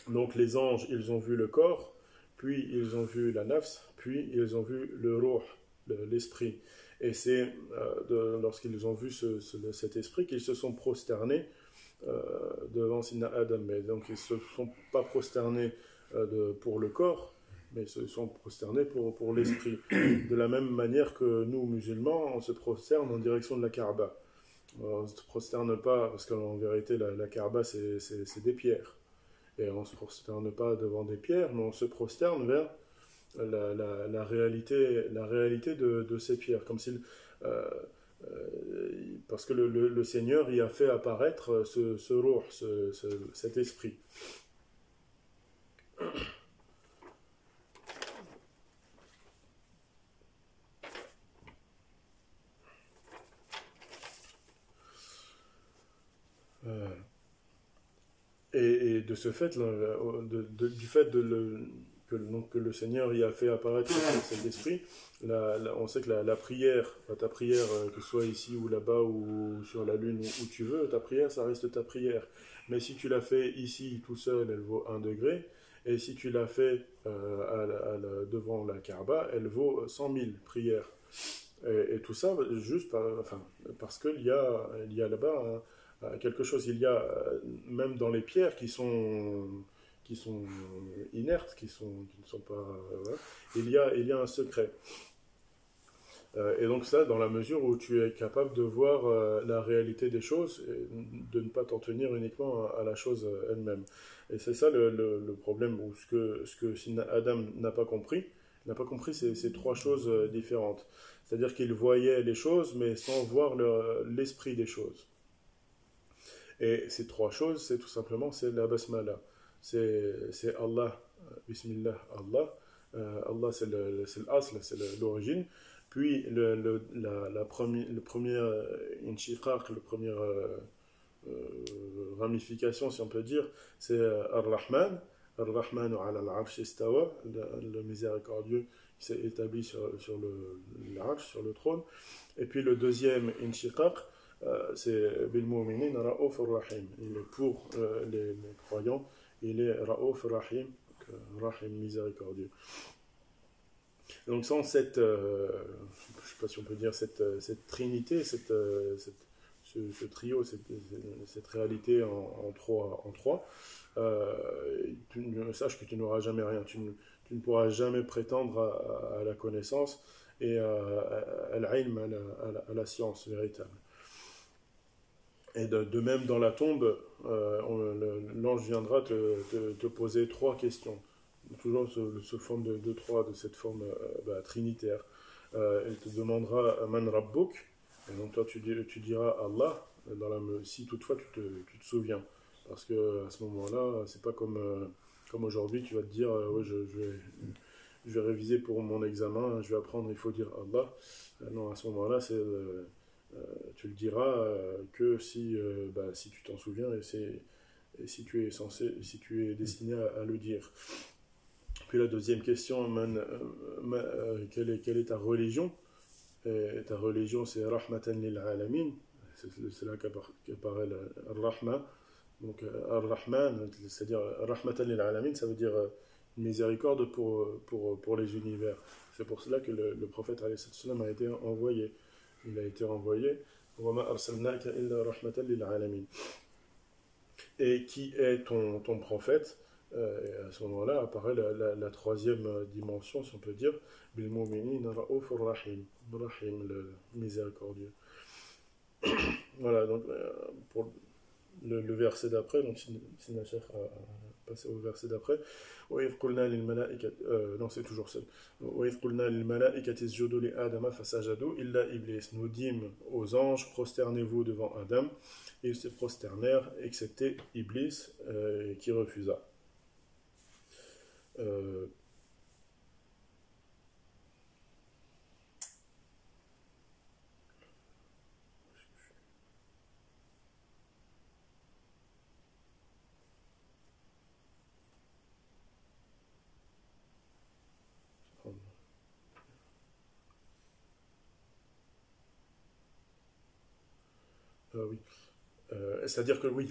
Donc les anges, ils ont vu le corps, puis ils ont vu la nafs, puis ils ont vu le ruh, l'esprit. Et c'est lorsqu'ils ont vu cet esprit qu'ils se sont prosternés devant Sina Adam. Mais donc ils ne se sont pas prosternés pour le corps, mais ils se sont prosternés pour l'esprit. De la même manière que nous, musulmans, on se prosterne en direction de la Kaaba. On ne se prosterne pas, parce qu'en vérité, la Kaaba, c'est des pierres. Et on ne se prosterne pas devant des pierres, mais on se prosterne vers la réalité de ces pierres. Comme si, parce que le Seigneur y a fait apparaître ce ruh, cet esprit. Euh, et de ce fait, du fait que le Seigneur y a fait apparaître cet esprit, on sait que la prière, ta prière, que ce soit ici ou là-bas ou sur la lune où tu veux, ta prière, ça reste ta prière. Mais si tu l'as fait ici tout seul, elle vaut 1 degré. Et si tu l'as fait devant la Kaaba, elle vaut 100 000 prières. Et tout ça, juste parce il y a là-bas quelque chose. Il y a, même dans les pierres qui sont inertes, qui ne sont pas... voilà, il y a un secret. Et donc ça, dans la mesure où tu es capable de voir la réalité des choses, et de ne pas t'en tenir uniquement à la chose elle-même. Et c'est ça le problème, ou ce que Adam n'a pas compris. Il n'a pas compris ces trois choses différentes. C'est-à-dire qu'il voyait les choses, mais sans voir l'esprit des choses. Et ces trois choses, c'est tout simplement, c'est la basmala. C'est Allah, Bismillah, Allah. Allah, c'est l'asl, c'est l'origine. Puis le premier inshiqaq, le premier ramification, si on peut dire, c'est Ar-Rahman. Ar-Rahman ala al-arsh istawa, le miséricordieux qui s'est établi sur l'arsh, sur le trône. Et puis le deuxième inshiqaq, c'est Bil Mu'minin Ra'ouf Rahim. Il est pour les croyants, il est Ra'ouf Rahim, Rahim miséricordieux. Donc sans cette, je ne sais pas si on peut dire cette trinité, ce trio, cette réalité en trois, sache que tu n'auras jamais rien. Tu ne pourras jamais prétendre à la connaissance et à l'ilm, à la science véritable. Et de même dans la tombe, l'ange viendra te poser trois questions. Toujours sous forme de trois, de cette forme trinitaire. Elle te demandera Man Rabbuk, et donc toi tu diras Allah, si toutefois tu te souviens. Parce que à ce moment-là, c'est pas comme aujourd'hui, tu vas te dire ouais, je vais réviser pour mon examen, je vais apprendre, il faut dire Allah. Non, à ce moment-là, tu le diras que si tu t'en souviens et si tu es si tu es destiné à le dire. Puis la deuxième question, quelle est ta religion? Et ta religion, c'est Rahmatan lil Alamin. C'est là qu'apparaît le Rahma. Donc, Ar-Rahman, c'est-à-dire Rahmatan lil Alamin, ça veut dire miséricorde pour les univers. C'est pour cela que le prophète alayhi salam a été envoyé. Il a été envoyé. وَمَا أَرْسَلْنَاكَ إِلَّا رَحْمَةً لِلْعَالَمِينَ. Et qui est ton prophète? Et à ce moment-là apparaît la troisième dimension, si on peut dire, bil mu'minina ra'ufur rahim, rahim, le miséricordieux. Voilà, donc pour le verset d'après, donc si la chef a passé au verset d'après, وَإِذْ قُلْنَا لِلْمَلَائِكَةِ non, c'est toujours seul. وَإِذْ قُلْنَا لِلْمَلَائِكَةِ اسْجُدُوا لِآدَمَ فَسَجَدُوا إِلَّا إِبْلِيسَ. Nous dîmes aux anges, prosternez-vous devant Adam, et ils se prosternèrent, excepté Iblis, qui refusa. Euh, oui. C'est-à-dire que oui,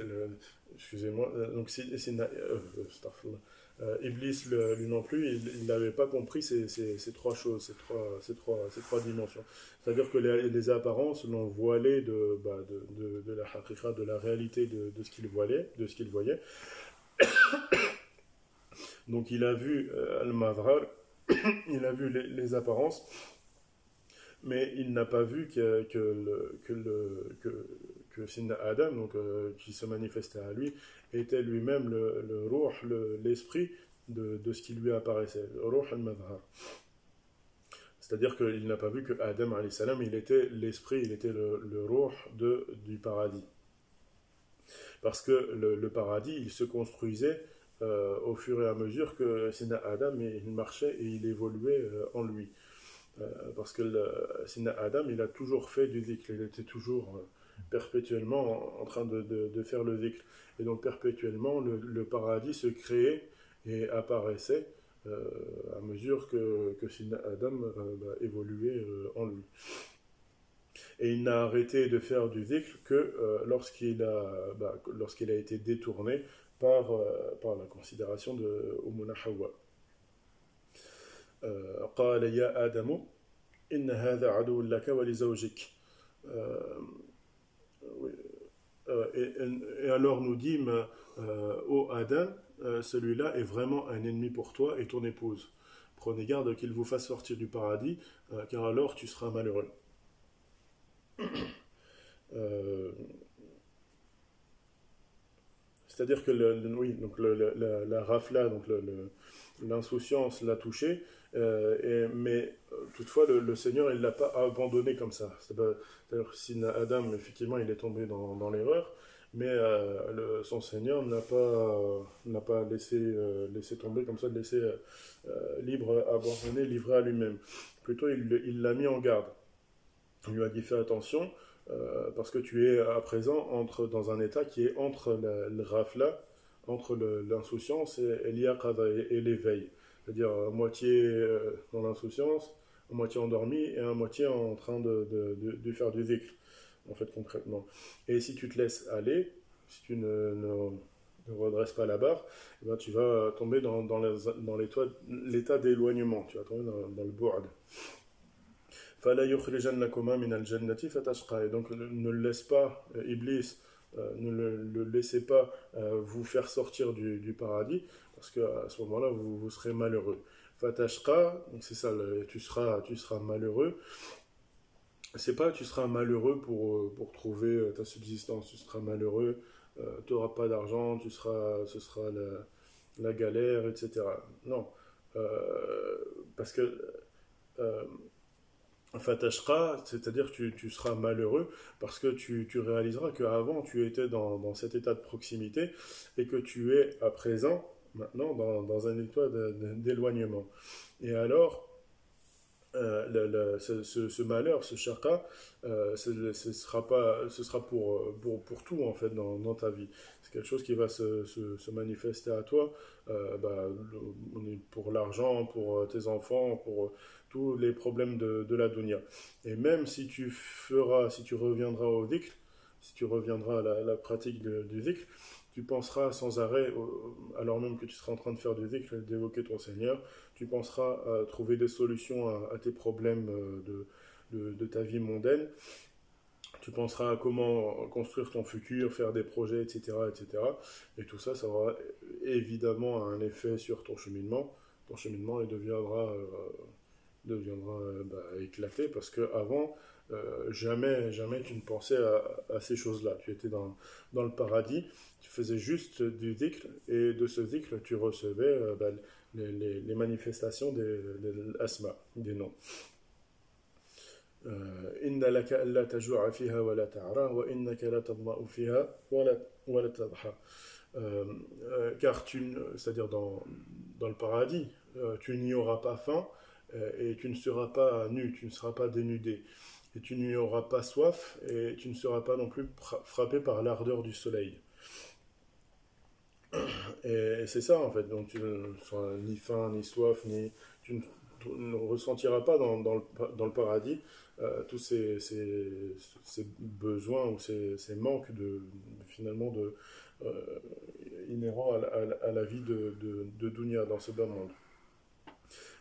excusez-moi, donc Iblis lui non plus, il n'avait pas compris ces trois choses, ces trois dimensions. C'est-à-dire que les apparences l'ont voilé de la haqiqa, de la réalité de ce qu'il voyait, Donc il a vu al-madhar, il a vu les apparences, mais il n'a pas vu que Sidna Adam, donc, qui se manifestait à lui, était lui-même le ruh, l'esprit de ce qui lui apparaissait, le ruh al-madhar. C'est-à-dire qu'il n'a pas vu que Adam, alayhi salam, il était l'esprit, il était le ruh du paradis. Parce que le paradis, il se construisait au fur et à mesure que Sidna Adam, il marchait et il évoluait en lui. Parce que Sidna Adam, il a toujours fait du dhikr, il était toujours perpétuellement en train de faire le dhikr. Et donc perpétuellement, le paradis se créait et apparaissait à mesure que Sidna Adam évoluait en lui. Et il n'a arrêté de faire du dhikr que lorsqu'il a été détourné par la considération de Ummuna Hawa. قال يا آدم إن هذا عدو لك ولزوجك. Et alors nous dîmes ô Adam, celui-là est vraiment un ennemi pour toi et ton épouse. Prenez garde qu'il vous fasse sortir du paradis, car alors tu seras malheureux. C'est-à-dire que oui, donc la rafla, donc l'insouciance l'a touché, mais toutefois le Seigneur il l'a pas abandonné comme ça. C'est-à-dire si Adam effectivement il est tombé dans l'erreur, mais son Seigneur n'a pas laissé tomber comme ça, laissé libre, abandonné, livré à lui-même. Plutôt il l'a mis en garde. Il lui a dit fais attention. Parce que tu es à présent dans un état qui est entre le rafla, entre l'insouciance et l'iyaqada et l'éveil. C'est-à-dire à moitié dans l'insouciance, à moitié endormi et à moitié en train de faire du dhikr, en fait concrètement. Et si tu te laisses aller, si tu ne redresses pas la barre, eh ben, tu vas tomber dans l'état d'éloignement, tu vas tomber dans le bu'd. فَلَا يُخْرِجَنَّكُمَا مِنَ الْجَنَّةِ فَتَشْقَى. Et donc ne le laisse pas, Iblis, ne le laissez pas vous faire sortir du paradis, parce qu'à ce moment-là, vous serez malheureux. Fatashqa, donc c'est ça, tu seras malheureux. C'est pas tu seras malheureux pour trouver ta subsistance, tu seras malheureux, tu n'auras pas d'argent, ce sera la galère, etc. Non, parce que Fatashqa, c'est-à-dire que tu seras malheureux parce que tu réaliseras qu'avant tu étais dans cet état de proximité et que tu es à présent maintenant dans un état d'éloignement. Et alors, ce malheur, ce chaka, ce sera pour tout en fait dans ta vie. C'est quelque chose qui va se manifester à toi pour l'argent, pour tes enfants, pour tous les problèmes de la dunya. Et même si tu reviendras au dhikr, si tu reviendras à la pratique du dhikr, tu penseras sans arrêt, alors même que tu seras en train de faire du dhikr, d'évoquer ton Seigneur, tu penseras à trouver des solutions à tes problèmes de ta vie mondaine. Tu penseras à comment construire ton futur, faire des projets, etc., etc. Et tout ça, ça aura évidemment un effet sur ton cheminement. Ton cheminement deviendra éclaté parce que avant, jamais tu ne pensais à ces choses-là. Tu étais dans le paradis, tu faisais juste du dhikr et de ce dhikr, tu recevais les manifestations des asma, des noms. إن لك ألا تجوع فيها ولا تعرى وإنك لا تظمأ فيها ولا تضحى. Car c'est-à-dire dans le paradis, tu n'y auras pas faim et tu ne seras pas nu, tu ne seras pas dénudé. Et tu n'y auras pas soif et tu ne seras pas non plus frappé par l'ardeur du soleil. Et c'est ça en fait, donc tu ne seras ni faim, ni soif, tu ne ressentiras pas dans le paradis tous ces besoins ou ces manques finalement euh, inhérents à la vie de Dunya dans ce bas monde.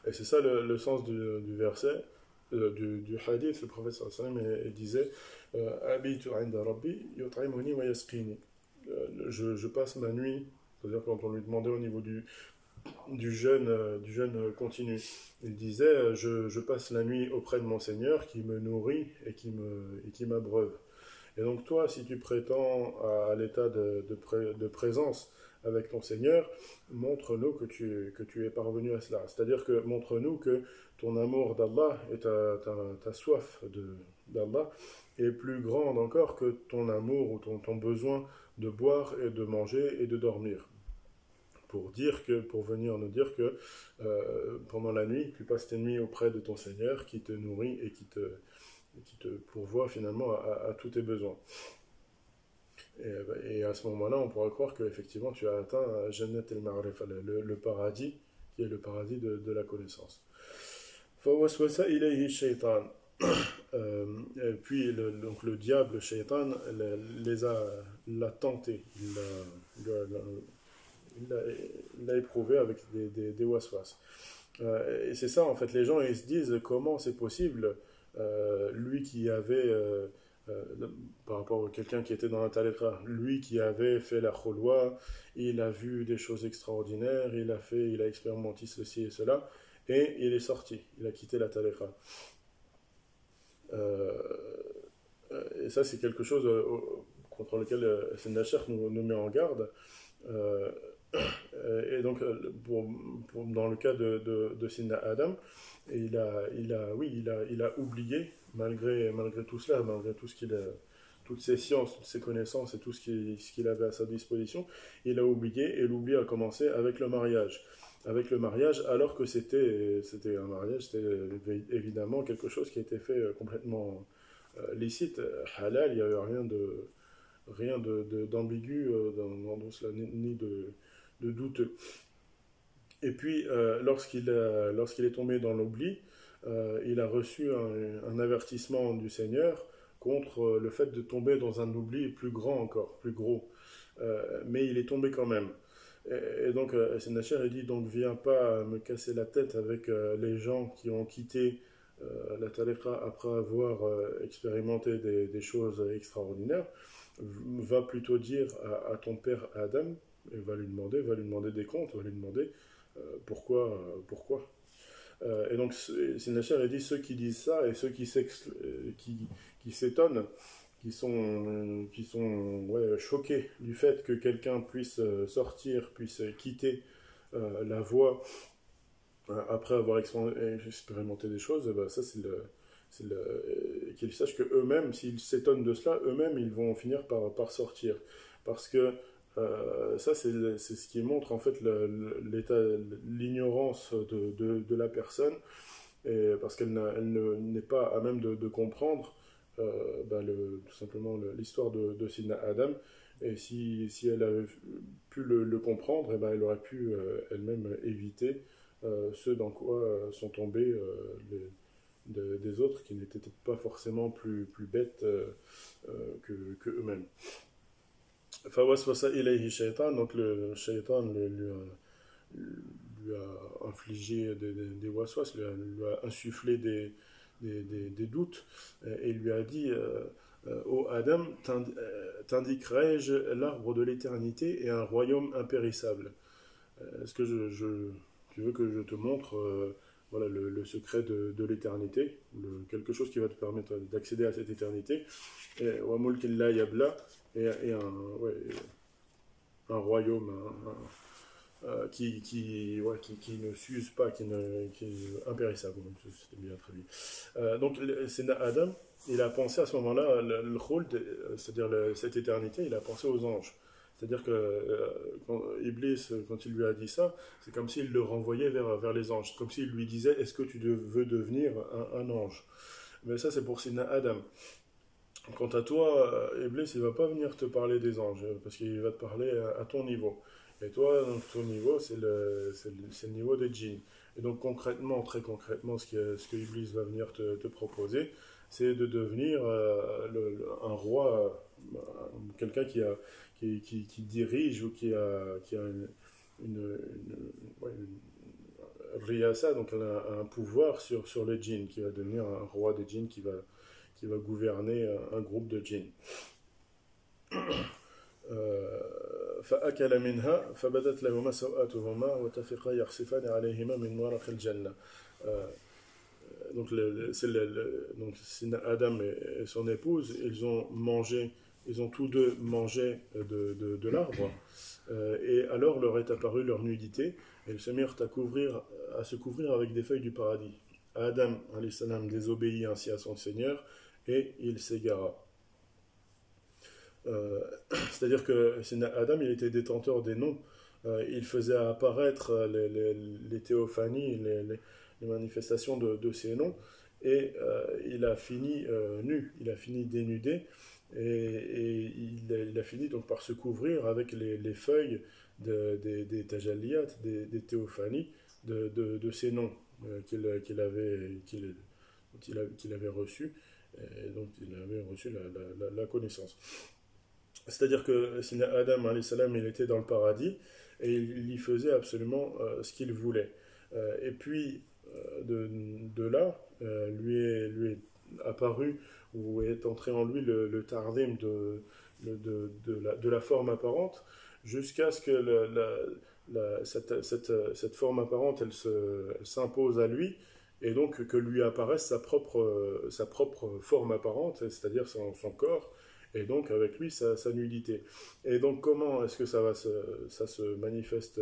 Et c'est ça le sens du verset, du hadith. Le prophète sallallahu alayhi wa sallam disait Abitu inda rabbi yut'imuni wa yasqini. Je passe ma nuit, c'est-à-dire quand on lui demandait au niveau du jeûne continu. Il disait je passe la nuit auprès de mon Seigneur qui me nourrit et qui m'abreuve. Et donc toi, si tu prétends à l'état de présence avec ton Seigneur, montre-nous que tu es parvenu à cela. C'est-à-dire que montre-nous que ton amour d'Allah et ta soif d'Allah est plus grande encore que ton amour ou ton besoin de boire et de manger et de dormir. Pour venir nous dire que pendant la nuit, tu passes tes nuits auprès de ton Seigneur qui te nourrit et qui te pourvoit finalement à tous tes besoins. Et à ce moment-là, on pourra croire qu'effectivement tu as atteint Jannat el-Ma'rifa, le paradis, qui est le paradis de la connaissance. فَوَسْوَسَ إِلَيْهِ الشَّيْطَانُ. Puis donc le diable, le shaitan, l'a tenté, il l'a éprouvé avec des waswas. Et c'est ça en fait, les gens ils se disent comment c'est possible, lui qui avait par rapport à quelqu'un qui était dans la tariqa, lui qui avait fait la khulwa, il a vu des choses extraordinaires, il a expérimenté ceci et cela, et il est sorti, il a quitté la tariqa. Et ça c'est quelque chose contre lequel Sennachar nous met en garde. Et donc dans le cas de Sidna Adam, il a oublié malgré tout cela, malgré tout toutes ses sciences, toutes ses connaissances et tout ce qu'il avait à sa disposition, il a oublié, et l'oubli a commencé avec le mariage. Avec le mariage, alors que c'était un mariage, c'était évidemment quelque chose qui était fait complètement licite, halal, il n'y avait rien d'ambigu dans cela, ni de douteux. Et puis, lorsqu'il est tombé dans l'oubli, il a reçu un avertissement du Seigneur contre le fait de tomber dans un oubli plus grand encore, plus gros. Mais il est tombé quand même. Et donc, Sennachar dit, donc viens pas me casser la tête avec les gens qui ont quitté la tariqa après avoir expérimenté des choses extraordinaires. Va plutôt dire à ton père Adam, et va lui demander des comptes, va lui demander pourquoi. Et donc, Sennachar dit, ceux qui disent ça et ceux qui s'étonnent, qui sont choqués du fait que quelqu'un puisse sortir, puisse quitter la voie après avoir expérimenté des choses, ça qu'ils sachent que eux-mêmes, s'ils s'étonnent de cela, eux-mêmes ils vont finir par sortir, parce que ça, c'est ce qui montre en fait l'ignorance de la personne, et parce n'est pas à même de comprendre tout simplement l'histoire de Sidna Adam. Et si elle avait pu le comprendre, eh ben, elle aurait pu elle-même éviter ce dans quoi sont tombés des autres qui n'étaient peut-être pas forcément plus bêtes que eux-mêmes. Fawaswasa ilayhi shaitan, donc le shaitan lui a infligé des waswas, lui a insufflé des doutes, et lui a dit ô Adam, t'indiquerai-je l'arbre de l'éternité et un royaume impérissable. Est-ce que tu veux que je te montre voilà, secret de l'éternité, quelque chose qui va te permettre d'accéder à cette éternité, et wa mulkin la yabla, et un royaume qui ne s'use pas, qui est impérissable. C'était bien traduit. Donc, c'est Adam, il a pensé à ce moment-là, le khuld, c'est-à-dire cette éternité, il a pensé aux anges. C'est-à-dire que Iblis, quand il lui a dit ça, c'est comme s'il le renvoyait vers les anges. Comme s'il lui disait, est-ce que tu veux devenir un ange? Mais ça, c'est pour Sina Adam. Quant à toi, Iblis, il ne va pas venir te parler des anges, parce qu'il va te parler à ton niveau. Et toi, donc, ton niveau, c'est le niveau des djinns. Et donc, concrètement, très concrètement, ce que Iblis va venir te proposer, c'est de devenir un roi, quelqu'un qui dirige ou qui a ouais, une riyasa, donc un pouvoir sur les djinns, qui va devenir un roi des djinns qui va gouverner un groupe de djinns. فأكل منها فبدت لهما سوآتهما وطفقا يخصفان عليهما من ورق الجنة. Donc, donc Adam et son épouse, ils ont tous deux mangé de l'arbre, et alors leur est apparue leur nudité, et ils se mirent à se couvrir avec des feuilles du paradis. Adam, alayhi salam, désobéit ainsi à son Seigneur, et il s'égara. C'est-à-dire que Adam, il était détenteur des noms. Il faisait apparaître les théophanies, les manifestations de ces noms, et il a fini nu, il a fini dénudé, et il a fini donc par se couvrir avec les feuilles des tajalliyat, des théophanies de ces noms qu'il avait reçus, et donc il avait reçu la connaissance. C'est-à-dire que Adam, alayhi salam, il était dans le paradis, et il y faisait absolument ce qu'il voulait. Et puis, de là, lui est apparu, ou est entré en lui le tardim de la forme apparente, jusqu'à ce que cette forme apparente, elle s'impose à lui, et donc que lui apparaisse sa propre forme apparente, c'est-à-dire son corps, et donc avec lui sa nudité. Et donc comment est-ce que ça se manifeste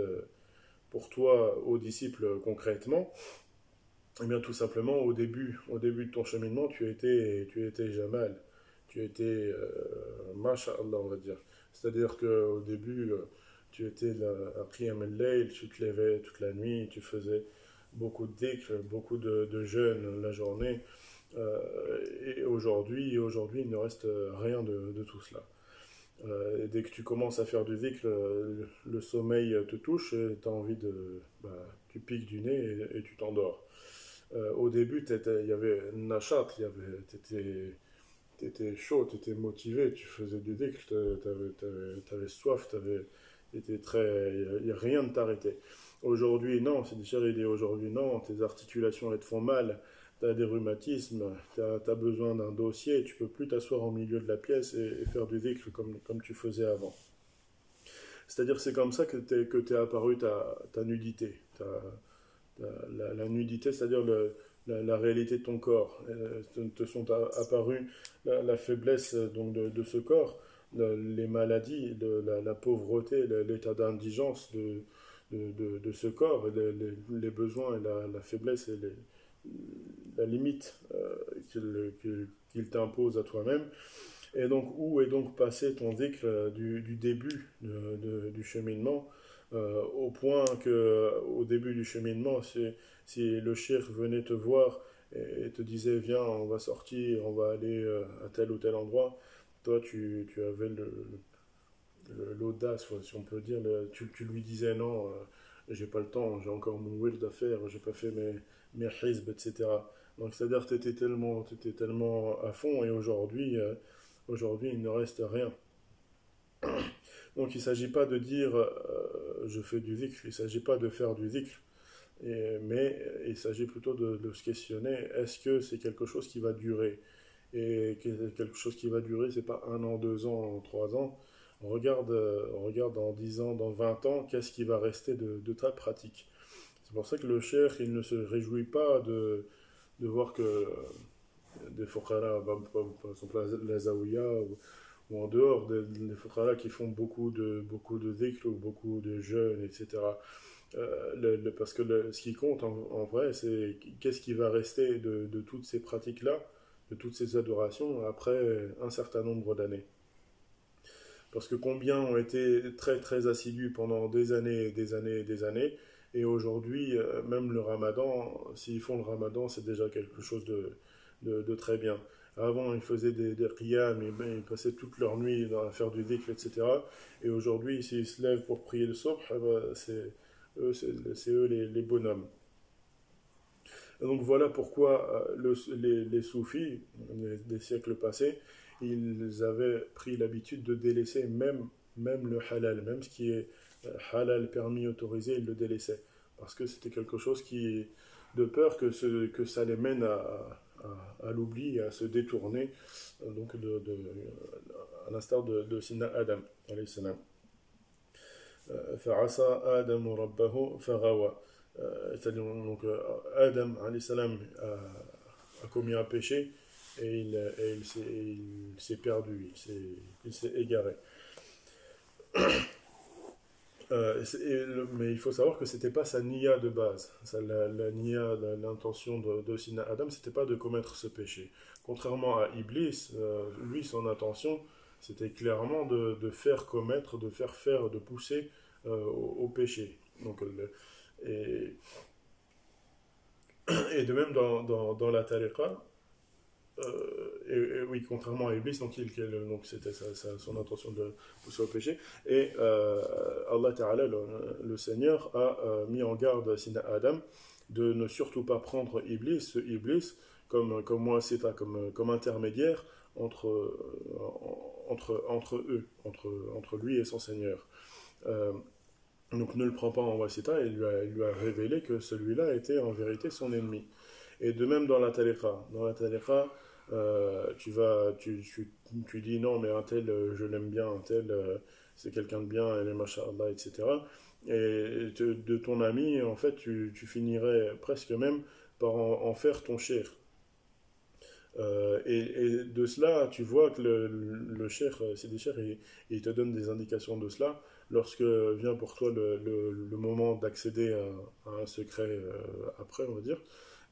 pour toi, aux disciples, concrètement? Eh bien tout simplement, au début de ton cheminement, tu étais Jamal, tu étais Masha'Allah, on va dire. C'est-à-dire qu'au début, tu étais à Qiyam al-Layl, tu te levais toute la nuit, tu faisais beaucoup de dhikr, beaucoup de jeûnes la journée. Et aujourd'hui, il ne reste rien de tout cela. Dès que tu commences à faire du dhikr, le sommeil te touche, et tu as envie tu piques du nez, et tu t'endors. Au début, il y avait nachat, t'étais chaud, t'étais motivé, tu faisais du dhikr, t'avais soif, rien ne t'arrêtait. Aujourd'hui, non, c'est des aujourd'hui, non, tes articulations, elles te font mal, tu as des rhumatismes, tu as besoin d'un dossier, tu peux plus t'asseoir au milieu de la pièce et faire du dhikr comme tu faisais avant. C'est-à-dire c'est comme ça que t'es apparu ta nudité, la nudité, c'est-à-dire la réalité de ton corps. Te sont apparues la faiblesse donc de ce corps, les maladies, la pauvreté, l'état d'indigence de ce corps, les besoins et la faiblesse et la limite qu'il t'impose à toi-même. Et donc, où est donc passé ton dhikr du début du cheminement, au point que au début du cheminement, si le cheikh venait te voir et te disait, viens, on va sortir, on va aller à tel ou tel endroit, toi, tu avais l'audace, si on peut dire, tu lui disais non, j'ai pas le temps, j'ai encore mon will d'affaires, j'ai pas fait mes hizb, etc. Donc, c'est-à-dire que t'étais tellement à fond, et aujourd'hui, il ne reste rien. Donc, il ne s'agit pas de dire je fais du dhikr, il ne s'agit pas de faire du dhikr, mais il s'agit plutôt de se questionner, est-ce que c'est quelque chose qui va durer? Et quelque chose qui va durer, c'est pas un an, 2 ans, 3 ans. On regarde dans 10 ans, dans 20 ans, qu'est-ce qui va rester de ta pratique. C'est pour ça que le cheikh, il ne se réjouit pas de voir que des fuqara, par exemple la Zawiya, ou en dehors des fuqara qui font beaucoup de dhikr ou beaucoup de jeûnes, etc. Parce que ce qui compte en vrai, c'est qu'est-ce qui va rester de toutes ces pratiques-là, de toutes ces adorations après un certain nombre d'années. Parce que combien ont été très très assidus pendant des années et des années et des années, et aujourd'hui, même le ramadan, s'ils font le ramadan, c'est déjà quelque chose de très bien. Avant, ils faisaient des qiyam, ils passaient toute leur nuit à faire du dhikr, etc. Et aujourd'hui, s'ils se lèvent pour prier le subh, c'est eux les bonhommes. Et donc voilà pourquoi les soufis, des siècles passés, ils avaient pris l'habitude de délaisser même le halal, même ce qui est halal, permis, autorisé, ils le délaissaient. Parce que c'était quelque chose de peur que ça les mène à l'oubli, à se détourner, donc à l'instar de Sina Adam, alayhi salam. فعصى آدم ربه فغوى. C'est-à-dire donc Adam alayhi salam a commis un péché et il s'est perdu, il s'est égaré. Mais il faut savoir que c'était pas sa niya de base. La niya, l'intention de Sina Adam, c'était pas de commettre ce péché. Contrairement à Iblis, lui, son intention, c'était clairement de faire commettre, de faire, de pousser au péché. Donc, et, et de même dans la tariqa, et oui, contrairement à Iblis, donc c'était son intention de pousser au péché. Et Allah Ta'ala, le Seigneur, a mis en garde Sina Adam de ne surtout pas prendre ce Iblis, comme moi, c'est pas comme intermédiaire entre eux, entre lui et son Seigneur. Donc ne le prend pas en wasita, et il lui a révélé que celui-là était en vérité son ennemi. Et de même dans la tariqa. Dans la tariqa, tu dis non, mais un tel, je l'aime bien, un tel, c'est quelqu'un de bien, elle est masha'Allah, etc. Et de ton ami, en fait, tu finirais presque même par en faire ton cher. Et de cela, tu vois que le cheikh, Sidi Cheikh, il te donne des indications de cela lorsque vient pour toi le moment d'accéder à un secret après, on va dire.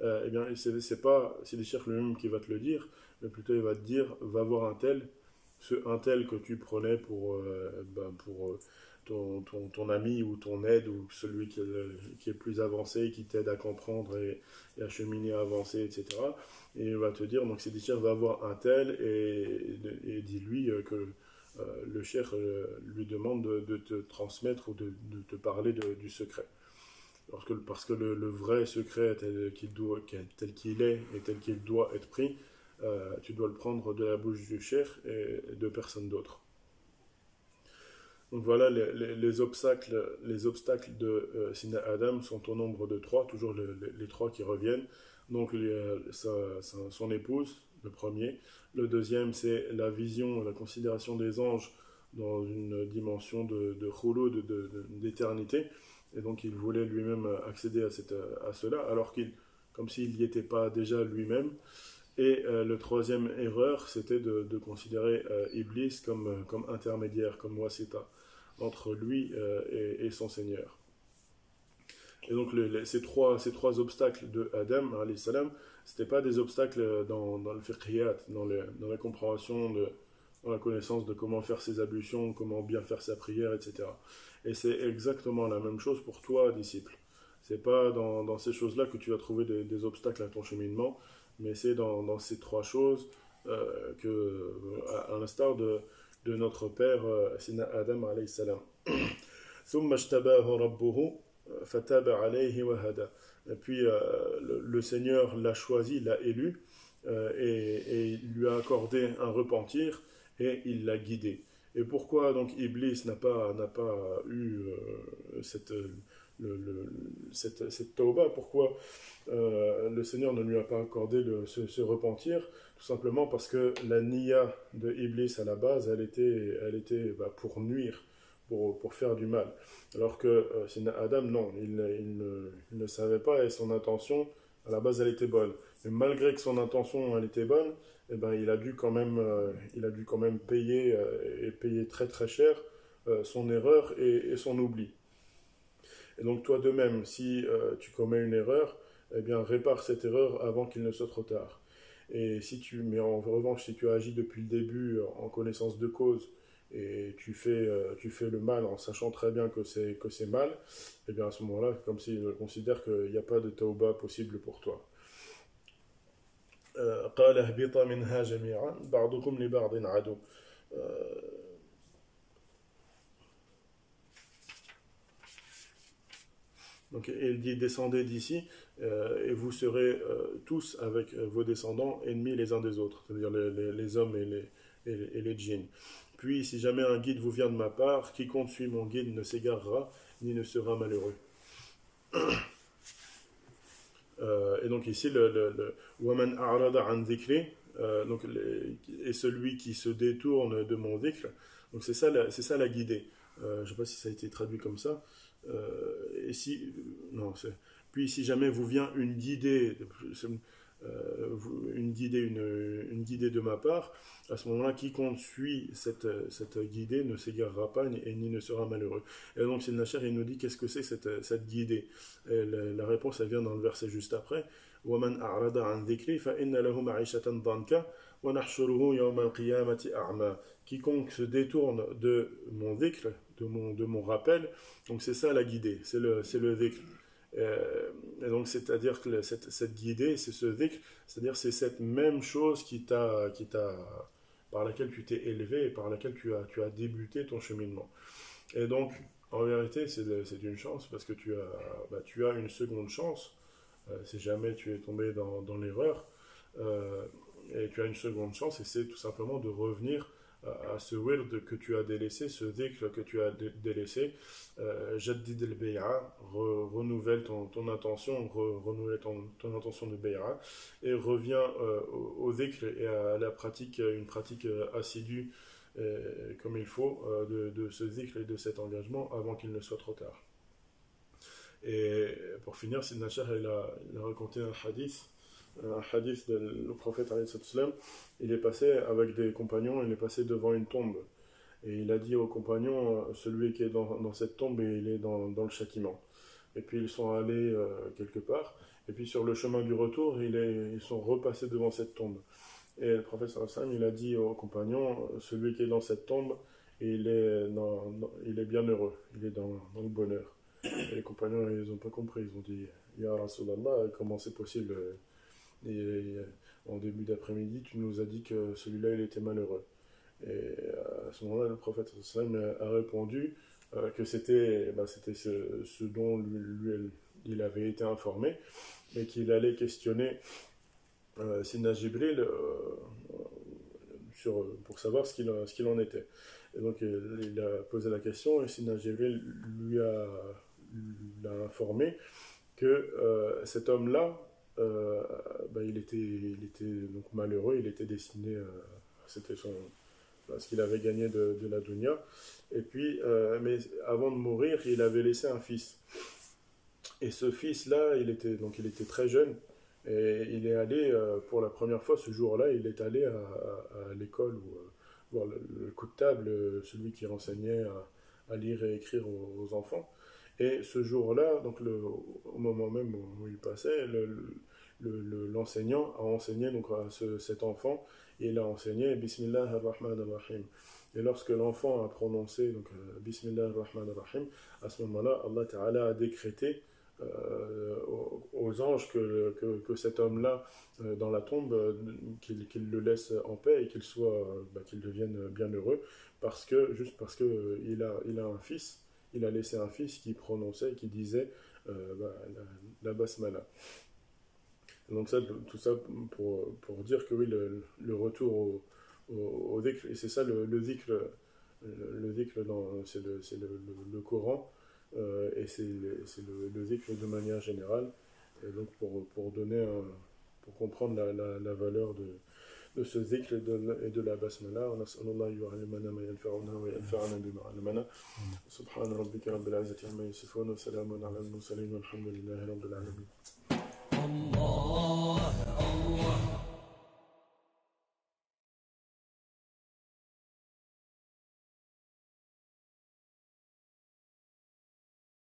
Eh bien, c'est pas Sidi Cheikh lui-même qui va te le dire, mais plutôt il va te dire, va voir un tel que tu prenais pour ton ami ou ton aide, ou celui qui est plus avancé, qui t'aide à comprendre et à cheminer, à avancer, etc. Et il va te dire, donc Sidi Cheikh va voir un tel et dis-lui que le cheikh lui demande de te transmettre ou de te parler du secret. Parce que le vrai secret tel qu'il est et tel qu'il doit être pris, tu dois le prendre de la bouche du cheikh et de personne d'autre. Donc voilà, les obstacles de Sina Adam sont au nombre de 3, toujours les 3 qui reviennent. Donc son épouse, le premier. Le deuxième, c'est la vision, la considération des anges dans une dimension de khulud, d'éternité. Et donc il voulait lui-même accéder à cela, alors comme s'il n'y était pas déjà lui-même. Et le troisième erreur, c'était de considérer Iblis comme intermédiaire, comme wasita, entre lui et son Seigneur. Et donc ces trois obstacles de Adam, alayhi salam, c'était pas des obstacles dans le fiqhiyat, dans la compréhension ont la connaissance de comment faire ses ablutions, comment bien faire sa prière, etc. Et c'est exactement la même chose pour toi, disciple. C'est pas dans ces choses-là que tu vas trouver des obstacles à ton cheminement, mais c'est dans ces trois choses à l'instar de notre père, Sina Adam alayhi salam. ثم اجتباه ربه فتاب عليه وهدى. Et puis le Seigneur l'a choisi, l'a élu, et il lui a accordé un repentir et il l'a guidé. Et pourquoi donc Iblis n'a pas eu cette tauba? Pourquoi le Seigneur ne lui a pas accordé ce repentir? Tout simplement parce que la niya de Iblis à la base, elle était pour nuire, pour faire du mal. Alors que Adam, non, il ne savait pas et son intention, à la base, elle était bonne. Mais malgré que son intention, elle était bonne, eh ben, il a dû quand même payer, et payer très très cher son erreur et son oubli. Et donc toi de même, si tu commets une erreur, eh bien répare cette erreur avant qu'il ne soit trop tard. Mais en revanche, si tu agis depuis le début en connaissance de cause, et tu fais le mal en sachant très bien que c'est mal, et bien à ce moment-là, comme s'il considère qu'il n'y a pas de tauba possible pour toi. قال اهبطا منها جميعا بعضكم لبعض عدو. Donc, il dit descendez d'ici et vous serez tous avec vos descendants ennemis les uns des autres, c'est-à-dire les hommes et les djinns. Puis, si jamais un guide vous vient de ma part, quiconque suit mon guide ne s'égarera ni ne sera malheureux. Et donc ici, وَمَنْ أَعْرَضَ عَنْ ذِكْرِ, et celui qui se détourne de mon dhikr. Donc c'est ça la guidée. Je ne sais pas si ça a été traduit comme ça. Et si, non, puis si jamais vous vient une guidée de ma part, à ce moment-là, quiconque suit cette guidée ne s'égarera pas ni ne sera malheureux. Et donc, c'est Nacher, il nous dit qu'est-ce que c'est cette guidée. Et la réponse, elle vient dans le verset juste après. وَمَنْ أَعْرَضَ عَنْ ذِكْرِي فَإِنَّ لَهُ مَعِيشَةً ضَنْكًا وَنَحْشُرُهُ يَوْمَ الْقِيَامَةِ أَعْمَى. Quiconque se détourne de mon dhikr, de mon rappel, donc c'est ça la guidée, c'est le dhikr. Et donc c'est-à-dire que cette guidée, c'est ce dhikr, c'est-à-dire c'est cette même chose par laquelle tu t'es élevé et par laquelle tu as débuté ton cheminement. Et donc en vérité c'est une chance parce que tu as une seconde chance si jamais tu es tombé dans l'erreur, et tu as une seconde chance, et c'est tout simplement de revenir à ce wird que tu as délaissé, ce dhikr que tu as délaissé. Jaddid al-bay'a, renouvelle ton intention, renouvelle ton intention de bay'a, et reviens au dhikr et à la pratique, une pratique assidue comme il faut de ce dhikr et de cet engagement avant qu'il ne soit trop tard. Et pour finir, Sidna Shah, il a raconté un hadith du prophète alayhi salam. Il est passé avec des compagnons, il est passé devant une tombe. Et il a dit aux compagnons, celui qui est dans cette tombe, il est dans le châtiment. Et puis ils sont allés quelque part. Et puis sur le chemin du retour, ils sont repassés devant cette tombe. Et le prophète sallam, il a dit aux compagnons, celui qui est dans cette tombe, il est bien heureux, il est dans le bonheur. Et les compagnons, ils n'ont pas compris, ils ont dit Ya Rasulallah, comment c'est possible? Et en début d'après-midi, tu nous as dit que celui-là, il était malheureux. Et à ce moment-là, le prophète sallam a répondu que c'était ce dont lui, il avait été informé, mais qu'il allait questionner Sina Jibril pour savoir ce qu'il en était. Et donc il a posé la question et Sina Jibril l'a informé que cet homme-là, il était donc malheureux, il était destiné, c'était ce qu'il avait gagné de la dunya. Et puis, mais avant de mourir, il avait laissé un fils. Et ce fils-là, il était très jeune. Et il est allé, pour la première fois ce jour-là, il est allé à l'école voir le coup de table, celui qui renseignait à lire et écrire aux enfants. Et ce jour-là, donc au moment même où il passait, l'enseignant a enseigné donc, à cet enfant, et il a enseigné Bismillah ar-Rahman ar-Rahim. Et lorsque l'enfant a prononcé donc, Bismillah ar-Rahman ar-Rahim, à ce moment-là, Allah Ta'ala a décrété aux anges que cet homme-là, dans la tombe, qu'il le laisse en paix et qu'il devienne bienheureux, juste parce que il a un fils, il a laissé un fils qui prononçait, qui disait la basmala. Donc ça, tout ça pour dire que oui, le retour au dhikr, et c'est ça le dhikr, c'est le Coran, et c'est le dhikr de manière générale, et donc pour comprendre la valeur de ce dhikr et de la basmala, on a sallallahu yu'allimana ma yanfa'una wa yanfa'ana bima 'allamana. Subhana rabbika rabbil izzati amma yasifun wa salamun ala al-mursalin walhamdulillahi rabbil alamin.